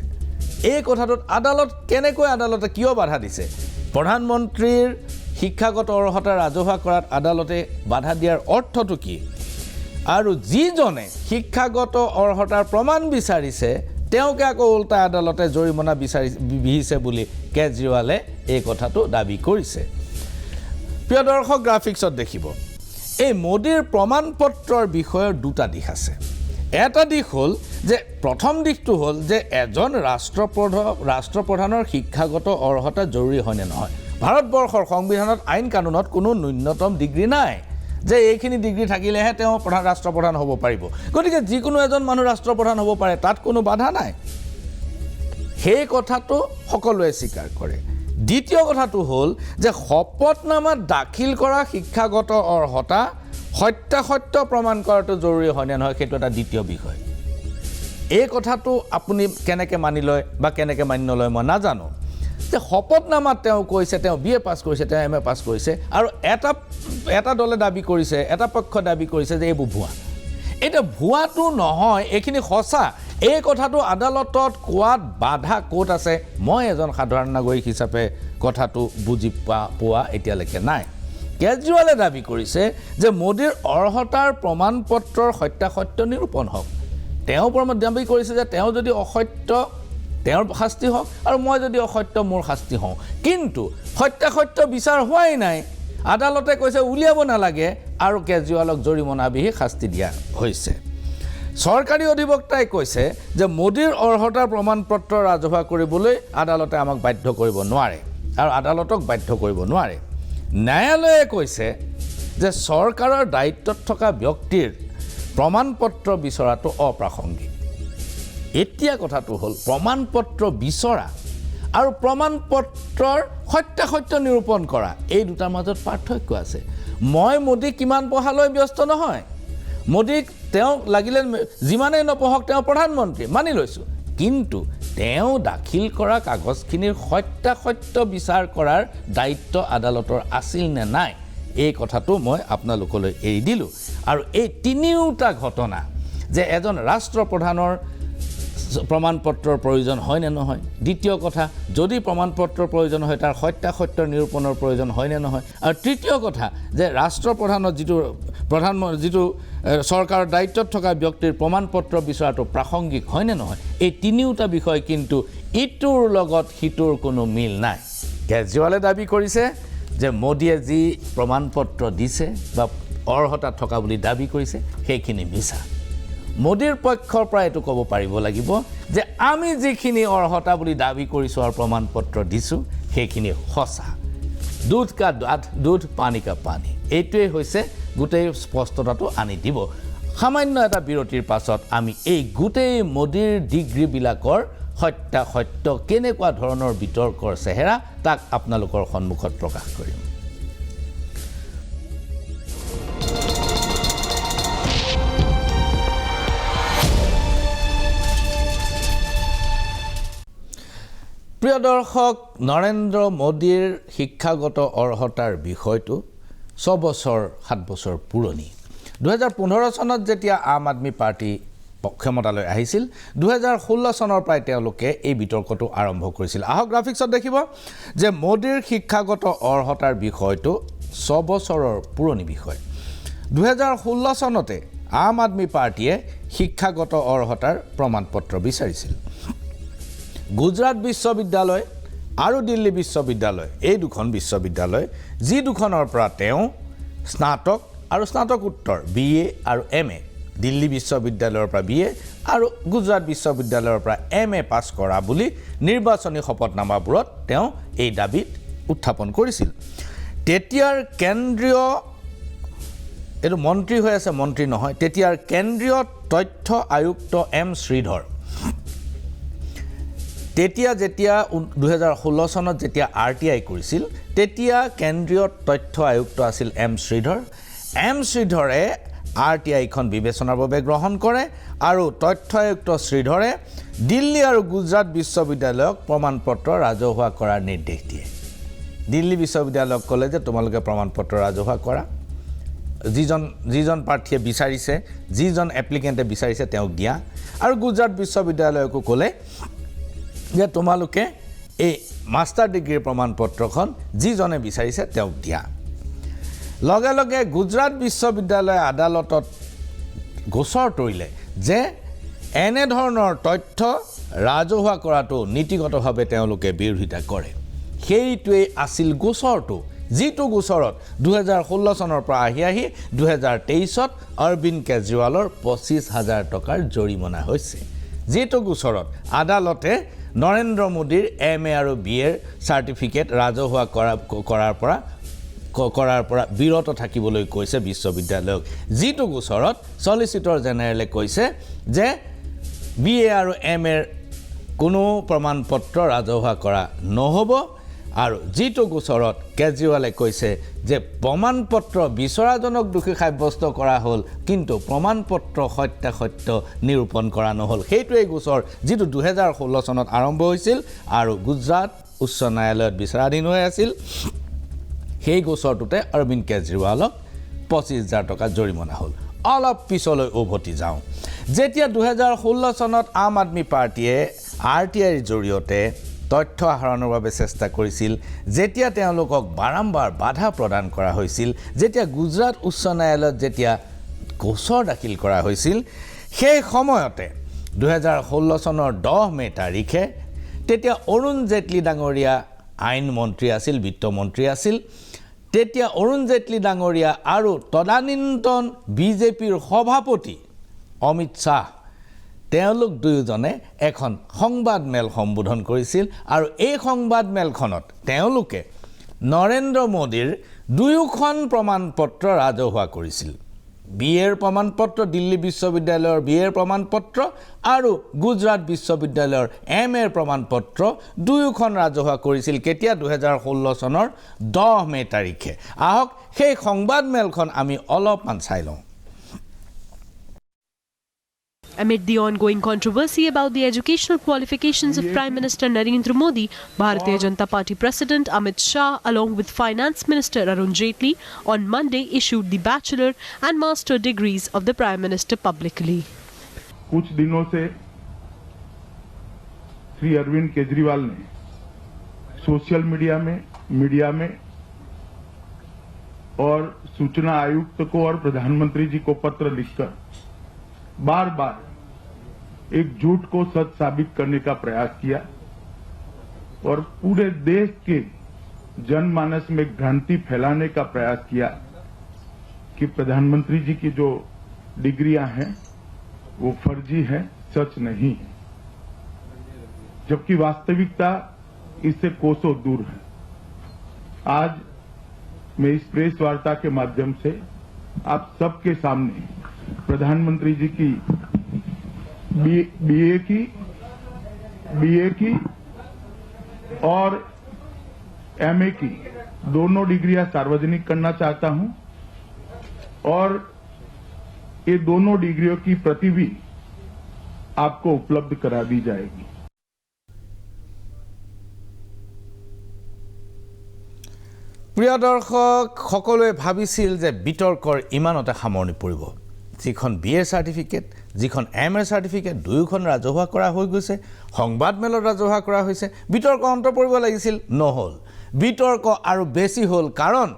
এই কথাটোত আদালতে কিয় বাধা দিছে। প্ৰধানমন্ত্ৰীৰ শিক্ষাগত অৰ্হতা ৰাজহুৱা কৰাত আদালতে বাধা দিয়াৰ অৰ্থটো কি, আৰু যিজনে শিক্ষাগত অৰ্হতাৰ প্ৰমাণ বিচাৰিছে তেওঁকে আকৌ উল্টা আদালতে জৰিমনা বিহিছে বুলি কেজৰিৱালে এই কথাটো দাবী কৰিছে। প্ৰিয় দৰ্শক, গ্ৰাফিক্সত দেখিব এই মোদীৰ প্ৰমাণপত্ৰৰ বিষয়ৰ দুটা দিশ আছে। এটা দিশ হ'ল যে প্ৰথম দিশটো হ'ল যে এজন ৰাষ্ট্ৰপ্ৰধানৰ শিক্ষাগত অৰ্হতা জৰুৰী হয়নে নহয়। ভাৰতবৰ্ষৰ সংবিধানত আইন কানুনত কোনো ন্যূনতম ডিগ্ৰী নাই যে এইখিনি ডিগ্ৰী থাকিলেহে তেওঁ ৰাষ্ট্ৰপ্ৰধান হ'ব পাৰিব। গতিকে যিকোনো এজন মানুহ ৰাষ্ট্ৰপ্ৰধান হ'ব পাৰে, তাত কোনো বাধা নাই, সেই কথাটো সকলোৱে স্বীকাৰ কৰে। দ্বিতীয় কথাটো হ'ল যে শপতনামাত দাখিল কৰা শিক্ষাগত অৰ্হতা সত্যাসত্য প্ৰমাণ কৰাটো জৰুৰী হয়নে নহয় সেইটো এটা দ্বিতীয় বিষয়। এই কথাটো আপুনি কেনেকৈ মানি লয় বা কেনেকৈ মানি নলয় মই নাজানো। যে শপতনামাত তেওঁ কৈছে তেওঁ BA পাছ কৰিছে, তেওঁ MA পাছ কৰিছে, আৰু এটা দলে দাবী কৰিছে, এটা পক্ষ দাবী কৰিছে যে এইবোৰ ভুৱা। এতিয়া ভুৱাটো নহয়, এইখিনি সঁচা। এই কথাটো আদালতত কোৱাত বাধা ক'ত আছে, মই এজন সাধাৰণ নাগৰিক হিচাপে কথাটো বুজি পোৱা এতিয়ালৈকে নাই। কেজৰিৱালে দাবী কৰিছে যে মোদীৰ অৰ্হতাৰ প্ৰমাণপত্ৰৰ সত্যাসত্য নিৰূপণ হওক। তেওঁ দাবী কৰিছে যে তেওঁ যদি অসত্য তেওঁৰ শাস্তি হওক আৰু মই যদি অসত্য মোৰ শাস্তি হওঁ, কিন্তু সত্যাসত্য বিচাৰ হোৱাই নাই। আদালতে কৈছে উলিয়াব নালাগে আৰু কেজৰিৱালক জৰিমনা বিহি শাস্তি দিয়া হৈছে। চৰকাৰী অধিবক্তাই কৈছে যে মোদীৰ অৰ্হতাৰ প্ৰমাণপত্ৰ ৰাজহুৱা কৰিবলৈ আদালতে আমাক বাধ্য কৰিব নোৱাৰে আৰু আদালতক বাধ্য কৰিব নোৱাৰে। ন্যায়ালয়ে কৈছে যে চৰকাৰৰ দায়িত্বত থকা ব্যক্তিৰ প্ৰমাণপত্ৰ বিচৰাটো অপ্ৰাসংগিক। এতিয়া কথাটো হ'ল প্ৰমাণপত্ৰ বিচৰা আৰু প্ৰমাণপত্ৰৰ সত্যাসত্য নিৰূপণ কৰা, এই দুটাৰ মাজত পাৰ্থক্য আছে। মই মোদীক কিমান পঢ়ালৈ ব্যস্ত নহয়, মোদীক তেওঁ লাগিলে যিমানেই নপঢ়ক তেওঁ প্ৰধানমন্ত্ৰী মানি লৈছোঁ, কিন্তু তেওঁ দাখিল কৰা কাগজখিনিৰ সত্যাসত্য বিচাৰ কৰাৰ দায়িত্ব আদালতৰ আছিল নে নাই এই কথাটো মই আপোনালোকলৈ এৰি দিলোঁ। আৰু এই তিনিওটা ঘটনা যে এজন ৰাষ্ট্ৰপ্ৰধানৰ প্ৰমাণপত্ৰৰ প্ৰয়োজন হয় নে নহয়, দ্বিতীয় কথা যদি প্ৰমাণপত্ৰৰ প্ৰয়োজন হয় তাৰ সত্যাসত্য নিৰূপণৰ প্ৰয়োজন হয় নে নহয়, আৰু তৃতীয় কথা যে ৰাষ্ট্ৰপ্ৰধানৰ যিটো চৰকাৰৰ দায়িত্বত থকা ব্যক্তিৰ প্ৰমাণপত্ৰ বিচৰাটো প্ৰাসংগিক হয় নে নহয়, এই তিনিওটা বিষয় কিন্তু ইটোৰ লগত সিটোৰ কোনো মিল নাই। কেজৰিৱালে দাবী কৰিছে যে মোদীয়ে যি প্ৰমাণপত্ৰ দিছে বা অৰ্হতা থকা বুলি দাবী কৰিছে সেইখিনি মিছা। মোদীৰ পক্ষৰ পৰা এইটো ক'ব পাৰিব লাগিব যে আমি যিখিনি অৰ্হতা বুলি দাবী কৰিছোঁ আৰু প্ৰমাণপত্ৰ দিছোঁ সেইখিনি সঁচা। দুধ কা দুধ পানী কা পানী, এইটোৱে হৈছে গোটেই স্পষ্টতাটো আনি দিব। সামান্য এটা বিৰতিৰ পাছত আমি এই গোটেই মোদীৰ ডিগ্ৰীবিলাকৰ সত্যাসত্য কেনেকুৱা ধৰণৰ বিতৰ্কৰ চেহেৰা তাক আপোনালোকৰ সন্মুখত প্ৰকাশ কৰিম। প্ৰিয় দৰ্শক, নৰেন্দ্ৰ মোদীৰ শিক্ষাগত অৰ্হতাৰ বিষয়টো 7 বছৰ পুৰণি। 2015 চনত যেতিয়া আম আদমি পাৰ্টি ক্ষমতালৈ আহিছিল 2016 চনৰ পৰাই তেওঁলোকে এই বিতৰ্কটো আৰম্ভ কৰিছিল আহক গ্ৰাফিক্সত দেখিব যে মোদীৰ শিক্ষাগত অৰ্হতাৰ বিষয়টো 6 বছৰৰ পুৰণি বিষয় 2016 চনতে আম আদমি পাৰ্টিয়ে শিক্ষাগত অৰ্হতাৰ প্ৰমাণপত্ৰ বিচাৰিছিল গুজৰাট বিশ্ববিদ্যালয় আৰু দিল্লী বিশ্ববিদ্যালয় এই দুখন বিশ্ববিদ্যালয় যি দুখনৰ পৰা তেওঁ স্নাতক আৰু স্নাতকোত্তৰ BA আৰু MA দিল্লী বিশ্ববিদ্যালয়ৰ পৰা BA আৰু গুজৰাট বিশ্ববিদ্যালয়ৰ পৰা MA পাছ কৰা বুলি নিৰ্বাচনী শপতনামাবোৰত তেওঁ এই দাবীত উত্থাপন কৰিছিল তেতিয়াৰ কেন্দ্ৰীয় এটো মন্ত্ৰী হৈ আছে মন্ত্ৰী নহয় তেতিয়াৰ কেন্দ্ৰীয় তথ্য আয়ুক্ত M শ্ৰীধৰ তেতিয়া যেতিয়া 2016 চনত যেতিয়া RTI কৰিছিল তেতিয়া কেন্দ্ৰীয় তথ্য আয়ুক্ত আছিল M শ্ৰীধৰে RTI খন বিবেচনাৰ বাবে গ্ৰহণ কৰে আৰু তথ্য আয়ুক্ত শ্ৰীধৰে দিল্লী আৰু গুজৰাট বিশ্ববিদ্যালয়ক প্ৰমাণপত্ৰ ৰাজহুৱা কৰাৰ নিৰ্দেশ দিয়ে দিল্লী বিশ্ববিদ্যালয়ক ক'লে যে তোমালোকে প্ৰমাণপত্ৰ ৰাজহুৱা কৰা যিজন প্ৰাৰ্থীয়ে বিচাৰিছে যিজন এপ্লিকেণ্টে বিচাৰিছে তেওঁক দিয়া আৰু গুজৰাট বিশ্ববিদ্যালয়কো ক'লে যে তোমালোকে এই মাষ্টাৰ ডিগ্ৰীৰ প্ৰমাণপত্ৰখন যিজনে বিচাৰিছে তেওঁক দিয়া লগে লগে গুজৰাট বিশ্ববিদ্যালয় আদালতত গোচৰ তৰিলে যে এনে ধৰণৰ তথ্য ৰাজহুৱা কৰাটো নীতিগতভাৱে তেওঁলোকে বিৰোধিতা কৰে সেইটোৱে আছিল গোচৰটো যিটো গোচৰত 2016 চনৰ পৰা আহি 2023ত অৰবিন্দ কেজৰিৱালৰ 25,000 টকাৰ জৰিমনা হৈছে যিটো গোচৰত আদালতে নৰেন্দ্ৰ মোদীৰ MA আৰু BA সাৰ্টিফিকেট ৰাজহুৱা কৰাৰ পৰা বিৰত থাকিবলৈ কৈছে বিশ্ববিদ্যালয়ক যিটো গোচৰত সলিচিটৰ জেনেৰেলে কৈছে যে BA আৰু MA কোনো প্ৰমাণপত্ৰ ৰাজহুৱা কৰা নহব আৰু যিটো গোচৰত কেজৰিৱালে কৈছে যে প্ৰমাণপত্ৰ বিচৰাজনক দোষী সাব্যস্ত কৰা হ'ল কিন্তু প্ৰমাণপত্ৰ সত্য নিৰূপণ কৰা নহল সেইটোৱে গোচৰ যিটো 2016 চনত আৰম্ভ হৈছিল আৰু গুজৰাট উচ্চ ন্যায়ালয়ত বিচাৰাধীন হৈ আছিল সেই গোচৰটোতে অৰবিন্দ কেজৰিৱালক 25,000 টকা জৰিমনা হ'ল অলপ পিছলৈ উভতি যাওঁ যেতিয়া 2016 চনত আম আদমি পাৰ্টিয়ে RTIৰ জৰিয়তে তথ্য আহৰণৰ বাবে চেষ্টা কৰিছিল যেতিয়া তেওঁলোকক বাৰম্বাৰ বাধা প্ৰদান কৰা হৈছিল যেতিয়া গুজৰাট উচ্চ ন্যায়ালয়ত যেতিয়া গোচৰ দাখিল কৰা হৈছিল সেই সময়তে 2016 চনৰ 10 মে তাৰিখে তেতিয়া অৰুণ জেটলি ডাঙৰীয়া আইন মন্ত্ৰী আছিল বিত্ত মন্ত্ৰী আছিল তেতিয়া অৰুণ জেটলি ডাঙৰীয়া আৰু তদানীন্তন বিজেপিৰ সভাপতি অমিত শাহ তেওঁলোক দুয়োজনে এখন সংবাদ মেল সম্বোধন কৰিছিল আৰু এই সংবাদ মেলখনত তেওঁলোকে নৰেন্দ্ৰ মোদীৰ দুয়োখন প্ৰমাণপত্ৰ ৰাজহুৱা কৰিছিল BAৰ প্ৰমাণপত্ৰ দিল্লী বিশ্ববিদ্যালয়ৰ BAৰ প্ৰমাণপত্ৰ আৰু গুজৰাট বিশ্ববিদ্যালয়ৰ MAৰ প্ৰমাণপত্ৰ দুয়োখন ৰাজহুৱা কৰিছিল কেতিয়া 2016 চনৰ 10 মে তাৰিখে আহক সেই সংবাদ মেলখন আমি অলপমান চাই লওঁ Amid the ongoing controversy about the educational qualifications of Prime Minister Narendra Modi, Bharatiya Janata Party President Amit Shah along with Finance Minister Arun Jaitley on Monday issued the bachelor and master degrees of the Prime Minister publicly. कुछ दिनों से श्री अरविंद केजरीवाल ने social media में और सूचना आयुक्त को और प्रधानमंत्री जी को पत्र लिखकर बार-बार एक झूठ को सच साबित करने का प्रयास किया और पूरे देश के जनमानस में भ्रांति फैलाने का प्रयास किया कि प्रधानमंत्री जी की जो डिग्रियां हैं वो फर्जी है सच नहीं है जबकि वास्तविकता इससे कोसों दूर है आज मैं इस प्रेस वार्ता के माध्यम से आप सबके सामने प्रधानमंत्री जी की BA की और MA की दोनों डिग्रियां सार्वजनिक करना चाहता हूं और ये दोनों डिग्रियों की प्रति भी आपको उपलब्ध करा दी जाएगी প্ৰিয় দৰ্শক সকলোৱে ভাবিছিল যে বিতৰ্কৰ ইমানতে সামৰণি পৰিব যিখন BA চাৰ্টিফিকেট যিখন MA চাৰ্টিফিকেট দুয়োখন ৰাজহুৱা কৰা হৈ গৈছে সংবাদ মেলত ৰাজহুৱা কৰা হৈছে বিতৰ্ক অন্ত পৰিব লাগিছিল নহল বিতৰ্ক আৰু বেছি হ'ল কাৰণ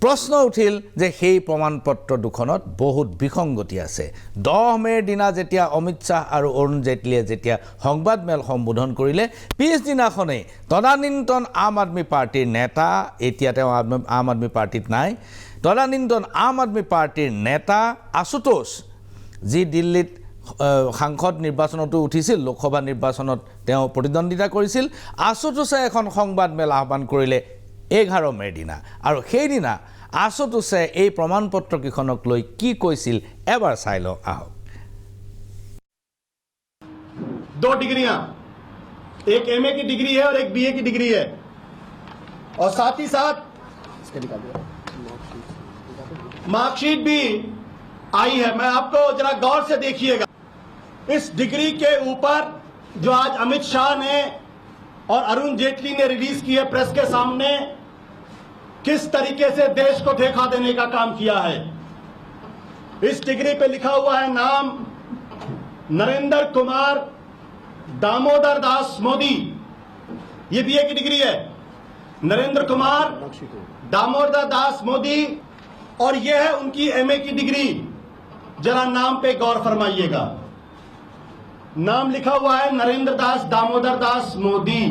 প্ৰশ্ন উঠিল যে সেই প্ৰমাণপত্ৰ দুখনত বহুত বিসংগতি আছে 10 মেৰ দিনা যেতিয়া অমিত শাহ আৰু অৰুণ জেটলীয়ে যেতিয়া সংবাদ মেল সম্বোধন কৰিলে পিছদিনাখনেই তদানীন্তন আম আদমি পাৰ্টিৰ নেতা এতিয়া তেওঁ আম আদমি পাৰ্টিত নাই তদানীন্তন আম আদমি পাৰ্টিৰ নেতা আশুতোষ যি দিল্লীত সাংসদ নিৰ্বাচনতো উঠিছিল লোকসভা নিৰ্বাচনত তেওঁ প্ৰতিদ্বন্দ্বিতা কৰিছিল আশুতোষে এখন সংবাদ মেল আহ্বান কৰিলে 11 মেৰ দিনা আৰু সেই দিনা আশুতোষে এই প্ৰমাণপত্ৰ কিখনক লৈ কি কৈছিল এবাৰ চাই লওঁ আহক 2 डिग्रियां एक MA की डिग्री है और एक BA की डिग्री है और साथ ही साथ मार्कशीट भी आई है मैं आपको जरा गौर से देखिएगा इस डिग्री के ऊपर जो आज अमित शाह ने और अरुण जेटली ने रिलीज की है प्रेस के सामने किस तरीके से देश को धोखा देने का काम किया है इस डिग्री पे लिखा हुआ है नाम नरेंद्र कुमार दामोदर दास मोदी ये BA की डिग्री है नरेंद्र कुमार दामोदर दास मोदी और यह है उनकी MA की डिग्री जरा नाम पे गौर फरमाइएगा नाम लिखा हुआ है नरेंद्र दास दामोदर दास मोदी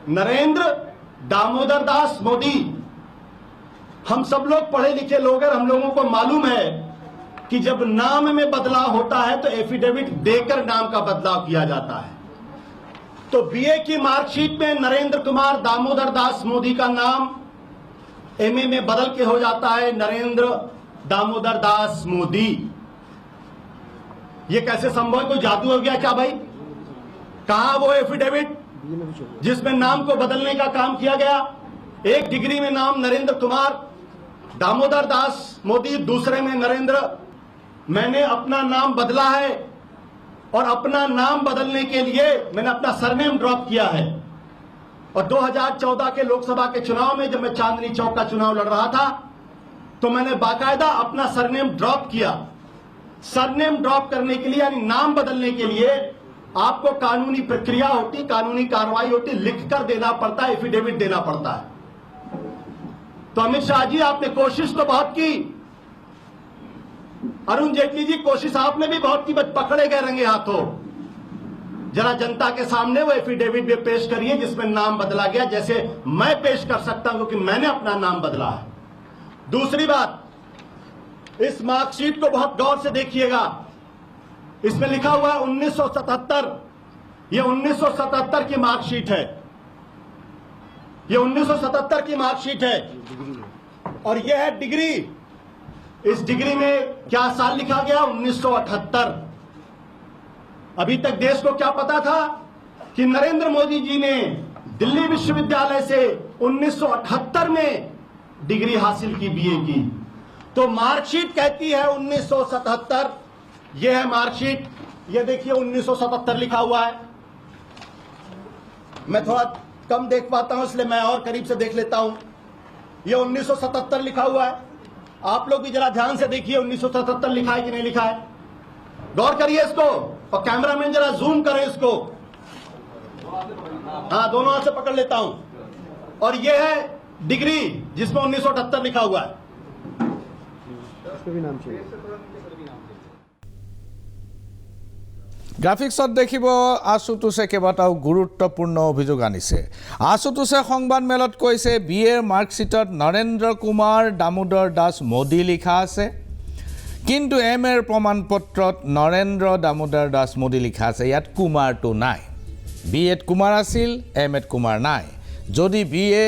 नरेंद्र दामोदर दास मोदी हम सब लोग पढ़े लिखे लोग हैं हम लोगों को मालूम है कि जब नाम में बदलाव होता है तो एफिडेविट देकर नाम का बदलाव किया जाता है तो BA की मार्कशीट में नरेंद्र कुमार दामोदर दास मोदी का नाम MA में बदल के हो जाता है नरेंद्र दामोदर दास मोदी ये कैसे संभव है कोई जादू हो गया क्या भाई कहां वो एफिडेविट जिसमें नाम को बदलने का काम किया गया एक डिग्री में नाम नरेंद्र कुमार दामोदर दास मोदी दूसरे में नरेंद्र मैंने अपना नाम बदला है और अपना नाम बदलने के लिए मैंने अपना सरनेम ड्रॉप किया है और 2014 के लोकसभा के चुनाव में जब मैं चांदनी चौक का चुनाव लड़ रहा था तो मैंने बाकायदा अपना सरनेम ड्रॉप किया सरनेम ड्रॉप करने के लिए यानी नाम बदलने के लिए आपको कानूनी प्रक्रिया होती कानूनी कार्रवाई होती लिखकर देना पड़ता है एफिडेविट देना पड़ता है तो अमित शाह जी आपने कोशिश तो बहुत की अरुण जेटली जी कोशिश आपने भी बहुत की बट पकड़े गए रंगे हाथों जरा जनता के सामने वो एफिडेविट भी पेश करिए जिसमें नाम बदला गया जैसे मैं पेश कर सकता हूं क्योंकि मैंने अपना नाम बदला है दूसरी बात इस मार्कशीट को बहुत गौर से देखिएगा इसमें लिखा हुआ है 1977 ये 1977 की मार्कशीट है ये 1977 की मार्कशीट है और यह है डिग्री इस डिग्री में क्या साल लिखा गया 1978 अभी तक देश को क्या पता था कि नरेंद्र मोदी जी ने दिल्ली विश्वविद्यालय से 1978 में डिग्री हासिल की BA की तो मार्कशीट कहती है 1977 यह है मार्कशीट ये देखिए 1977 लिखा हुआ है मैं थोड़ा कम देख पाता हूं इसलिए मैं और करीब से देख लेता हूं ये 1977 लिखा हुआ है आप लोग भी जरा ध्यान से देखिए 1977 लिखा है कि नहीं लिखा है गौर करिए इसको और कैमरामैन जरा जूम करें इसको हाँ दोनों हाथ से पकड़ लेता हूं और ये है डिग्री जिसमें 1978 लिखा हुआ है গ্ৰাফিক্সত দেখিব আশুতোষে কেইবাটাও গুৰুত্বপূৰ্ণ অভিযোগ আনিছে আশুতোষে সংবাদ মেলত কৈছে BA মাৰ্কশ্বিটত নৰেন্দ্ৰ কুমাৰ দামোদৰ দাস মোদী লিখা আছে কিন্তু MA প্ৰমাণপত্ৰত নৰেন্দ্ৰ দামোদৰ দাস মোদী লিখা আছে ইয়াত কুমাৰটো নাই BA কুমাৰ আছিল MA কুমাৰ নাই যদি BA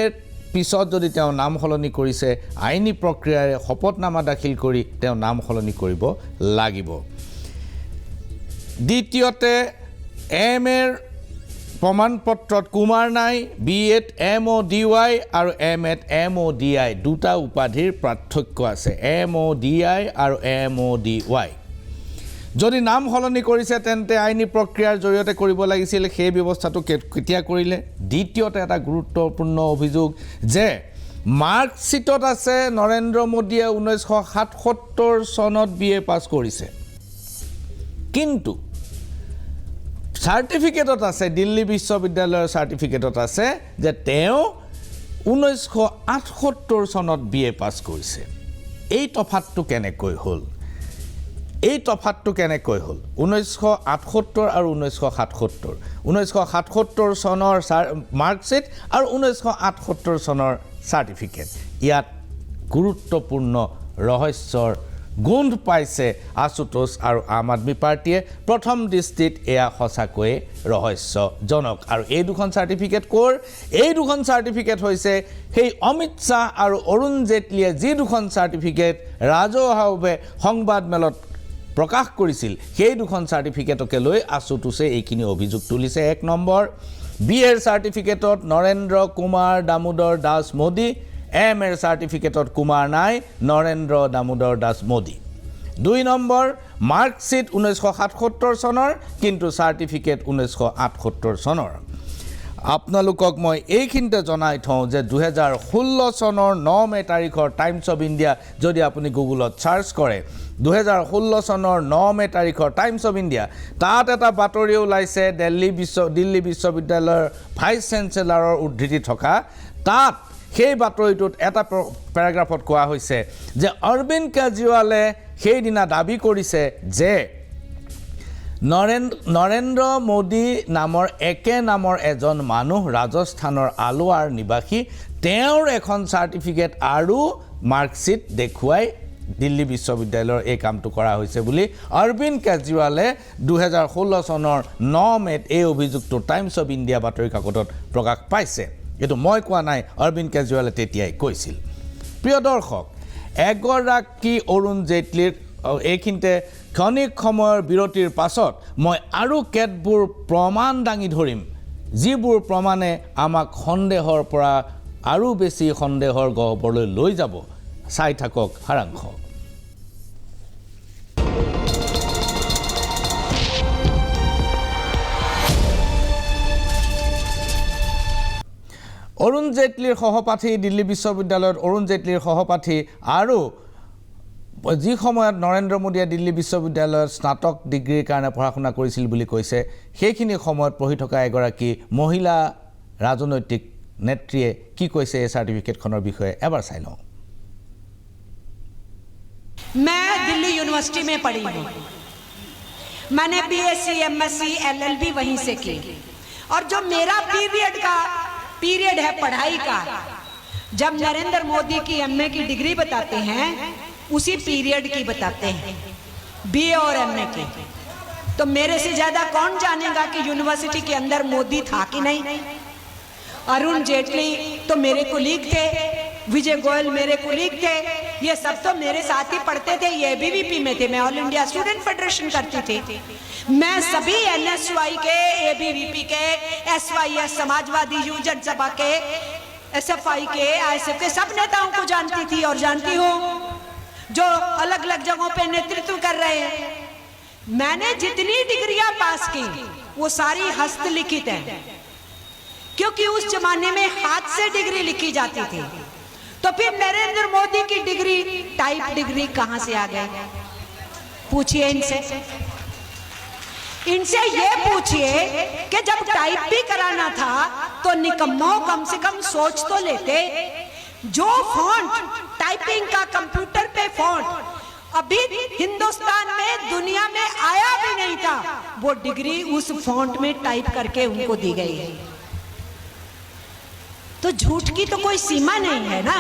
পিছত যদি তেওঁ নাম সলনি কৰিছে আইনী প্ৰক্ৰিয়াৰে শপতনামা দাখিল কৰি তেওঁ নাম সলনি কৰিব লাগিব দ্বিতীয়তে MAৰ প্ৰমাণপত্ৰত কুমাৰ নাই BAত MODY আৰু MAত MODI দুটা উপাধিৰ পাৰ্থক্য আছে MODI আৰু MODY যদি নাম সলনি কৰিছে তেন্তে আইনী প্ৰক্ৰিয়াৰ জৰিয়তে কৰিব লাগিছিল সেই ব্যৱস্থাটো কেতিয়া কৰিলে দ্বিতীয়তে এটা গুৰুত্বপূৰ্ণ অভিযোগ যে মাৰ্কশ্বিটত আছে নৰেন্দ্ৰ মোদীয়ে 1977 চনত BA পাছ কৰিছে, কিন্তু চাৰ্টিফিকেটত আছে, দিল্লী বিশ্ববিদ্যালয়ৰ চাৰ্টিফিকেটত আছে যে তেওঁ 1978 চনত BA পাছ কৰিছে। এই তফাতটো কেনেকৈ হ'ল? 1978 আৰু 1977, 1977 চনৰ মাৰ্কশ্বিট আৰু 1978 চনৰ চাৰ্টিফিকেট, ইয়াত গুৰুত্বপূৰ্ণ ৰহস্যৰ গোন্ধ পাইছে আশুতোষ আৰু আম আদমি পাৰ্টিয়ে। প্ৰথম দৃষ্টিত এয়া সঁচাকৈয়ে ৰহস্যজনক। আৰু এই দুখন চাৰ্টিফিকেট ক'ৰ? এই দুখন চাৰ্টিফিকেট হৈছে সেই অমিত শ্বাহ আৰু অৰুণ জেটলীয়ে যি দুখন চাৰ্টিফিকেট ৰাজহুৱাভাৱে সংবাদমেলত প্ৰকাশ কৰিছিল, সেই দুখন চাৰ্টিফিকেটকে লৈ আশুতোষে এইখিনি অভিযোগ তুলিছে। 1 নম্বৰ, BA চাৰ্টিফিকেটত নৰেন্দ্ৰ কুমাৰ দামোদৰ দাস মোদী, MA চাৰ্টিফিকেটত কুমাৰ নাই, নৰেন্দ্ৰ দামোদৰ দাস মোদী। 2 নম্বৰ, মাৰ্কশ্বিট 1977 চনৰ, কিন্তু চাৰ্টিফিকেট 1978 চনৰ। আপোনালোকক মই এইখিনিতে জনাই থওঁ যে 2016 চনৰ 9 মে তাৰিখৰ টাইমছ অফ ইণ্ডিয়া যদি আপুনি গুগলত চাৰ্চ কৰে, 2016 চনৰ 9 মে তাৰিখৰ টাইমছ অফ ইণ্ডিয়া, তাত এটা বাতৰি ওলাইছে দিল্লী বিশ্ববিদ্যালয়ৰ ভাইচ চেঞ্চেলাৰৰ উদ্ধৃতি থকা। তাত সেই বাতৰিটোত এটা পেৰাগ্ৰাফত কোৱা হৈছে যে অৰবিন্দ কেজৰিৱালে সেইদিনা দাবী কৰিছে যে নৰেন্দ্ৰ মোদী নামৰ একে নামৰ এজন মানুহ ৰাজস্থানৰ আলোৱাৰ নিবাসী, তেওঁৰ এখন চাৰ্টিফিকেট আৰু মাৰ্কশ্বিট দেখুৱাই দিল্লী বিশ্ববিদ্যালয়ৰ এই কামটো কৰা হৈছে বুলি অৰবিন্দ কেজৰিৱালে 2016 চনৰ 9 মেত এই অভিযোগটো টাইমছ অফ ইণ্ডিয়া বাতৰি কাকতত প্ৰকাশ পাইছে। এইটো মই কোৱা নাই, অৰবিন্দ কেজৰিৱালে তেতিয়াই কৈছিল। প্ৰিয় দৰ্শক, এগৰাকী অৰুণ জেটলীৰ এইখিনিতে ক্ষণিক সময়ৰ বিৰতিৰ পাছত মই আৰু কেতবোৰ প্ৰমাণ দাঙি ধৰিম, যিবোৰ প্ৰমাণে আমাক সন্দেহৰ পৰা আৰু বেছি সন্দেহৰ গহ্বৰলৈ লৈ যাব। চাই থাকক সাৰাংশ। অৰুণ জেটলীৰ সহপাঠী, দিল্লী বিশ্ববিদ্যালয়ত অৰুণ জেটলীৰ সহপাঠী আৰু যি সময়ত নৰেন্দ্ৰ মোদীয়ে দিল্লী বিশ্ববিদ্যালয়ত স্নাতক ডিগ্ৰীৰ কাৰণে পঢ়া শুনা কৰিছিল বুলি কৈছে, সেইখিনি সময়ত পঢ়ি থকা এগৰাকী মহিলা ৰাজনৈতিক নেত্ৰীয়ে কি কৈছে এই চাৰ্টিফিকেটখনৰ বিষয়ে এবাৰ চাই লওঁ। मैं दिल्ली यूनिवर्सिटी में पढ़ी हूँ, मैंने BSc MSc LLB वहीं से की, और जो मेरा पीरियड है पढ़ाई का, जब नरेंद्र मोदी की MA की डिग्री बताते हैं उसी पीरियड की बताते हैं, BA और MA की। तो मेरे से ज्यादा कौन जानेगा कि यूनिवर्सिटी के अंदर मोदी था कि नहीं। अरुण जेटली तो मेरे कुलीग थे, विजय गोयल मेरे कुलीग थे, ये सब तो मेरे साथ ही पढ़ते थे, ये ABVP में थे, मैं ऑल इंडिया स्टूडेंट फेडरेशन करती थी। मैं सभी NSY के, ABVP के, SYS समाजवादी युव जनसभा के, SFI के, ISF के सब नेताओं को जानती थी और जानती हूँ, जो अलग अलग जगहों पे नेतृत्व कर रहे हैं। मैंने जितनी डिग्रियां पास की वो सारी हस्तलिखित हैं, क्योंकि उस जमाने में हाथ से डिग्री लिखी जाती थी। तो फिर नरेंद्र मोदी की डिग्री टाइप डिग्री कहां से आ गई? पूछिए इनसे ये पूछिए कि जब टाइप भी कराना था तो निकम्मो कम से कम सोच तो लेते। जो फॉन्ट टाइपिंग का कंप्यूटर पे फॉन्ट अभी हिंदुस्तान में दुनिया में आया भी नहीं था, वो डिग्री उस फॉन्ट में टाइप करके उनको दी गई है। तो झूठ की तो कोई सीमा नहीं है ना।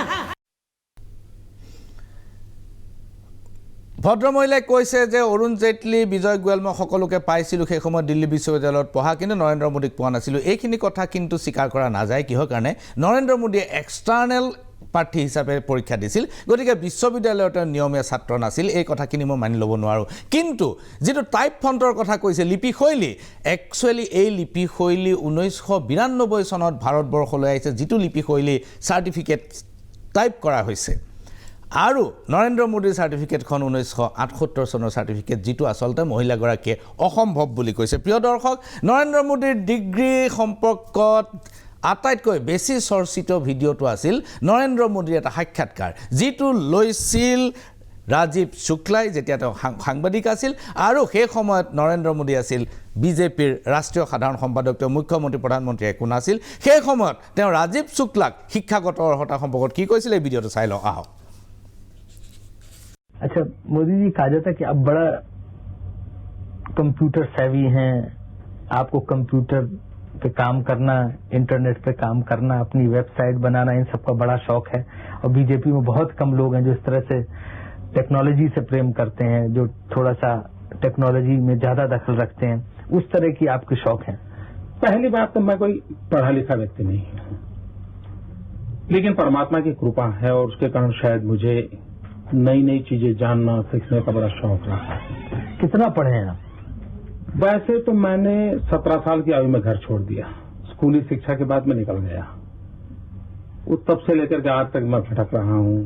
ভদ্ৰমহিলাই কৈছে যে অৰুণ জেটলী, বিজয় গোয়েল মই সকলোকে পাইছিলোঁ সেই সময়ত দিল্লী বিশ্ববিদ্যালয়ত পঢ়া, কিন্তু নৰেন্দ্ৰ মোদীক পোৱা নাছিলোঁ। এইখিনি কথা কিন্তু স্বীকাৰ কৰা নাযায়। কিহৰ কাৰণে? নৰেন্দ্ৰ মোদীয়ে এক্সটাৰ্নেল প্ৰাৰ্থী হিচাপে পৰীক্ষা দিছিল, গতিকে বিশ্ববিদ্যালয়ৰ নিয়মীয়া ছাত্ৰ নাছিল। এই কথাখিনি মই মানি ল'ব নোৱাৰোঁ। কিন্তু যিটো টাইপ ফণ্টৰ কথা কৈছে, লিপিশৈলী, একচুৱেলি এই লিপিশৈলী 1992 চনত ভাৰতবৰ্ষলৈ আহিছে, যিটো লিপিশৈলী চাৰ্টিফিকেট টাইপ কৰা হৈছে। আৰু নৰেন্দ্ৰ মোদীৰ চাৰ্টিফিকেটখন 1978 চনৰ চাৰ্টিফিকেট, যিটো আচলতে মহিলাগৰাকীয়ে অসম্ভৱ বুলি কৈছে। প্ৰিয় দৰ্শক, নৰেন্দ্ৰ মোদীৰ ডিগ্ৰী সম্পৰ্কত আটাইতকৈ বেছি চৰ্চিত ভিডিঅ'টো আছিল নৰেন্দ্ৰ মোদীৰ এটা সাক্ষাৎকাৰ যিটো লৈছিল ৰাজীৱ শুক্লাই যেতিয়া তেওঁ সাংবাদিক আছিল আৰু সেই সময়ত নৰেন্দ্ৰ মোদী আছিল বিজেপিৰ ৰাষ্ট্ৰীয় সাধাৰণ সম্পাদক তেওঁ মুখ্যমন্ত্ৰী প্ৰধানমন্ত্ৰী একো নাছিল সেই সময়ত তেওঁ ৰাজীৱ শুক্লাক শিক্ষাগত অৰ্হতা সম্পৰ্কত কি কৈছিল এই ভিডিঅ'টো চাই লওঁ আহক अच्छा मोदी जी कहा जाता है कि अब बड़ा कंप्यूटर सेवी हैं आपको कंप्यूटर पे काम करना इंटरनेट पे काम करना अपनी वेबसाइट बनाना इन सब का बड़ा शौक है और बीजेपी में बहुत कम लोग हैं जो इस तरह से टेक्नोलॉजी से प्रेम करते हैं जो थोड़ा सा टेक्नोलॉजी में ज्यादा दखल रखते हैं उस तरह की आपके शौक हैं पहली बात तो मैं कोई पढ़ा लिखा व्यक्ति नहीं हूं लेकिन परमात्मा की कृपा है और उसके कारण शायद मुझे नई नई चीजें जानना सीखने का बड़ा शौक रहा है कितना पढ़े हैं आप वैसे तो मैंने 17 साल की आयु में घर छोड़ दिया स्कूली शिक्षा के बाद मैं निकल गया वो तब से लेकर के आज तक मैं भटक रहा हूँ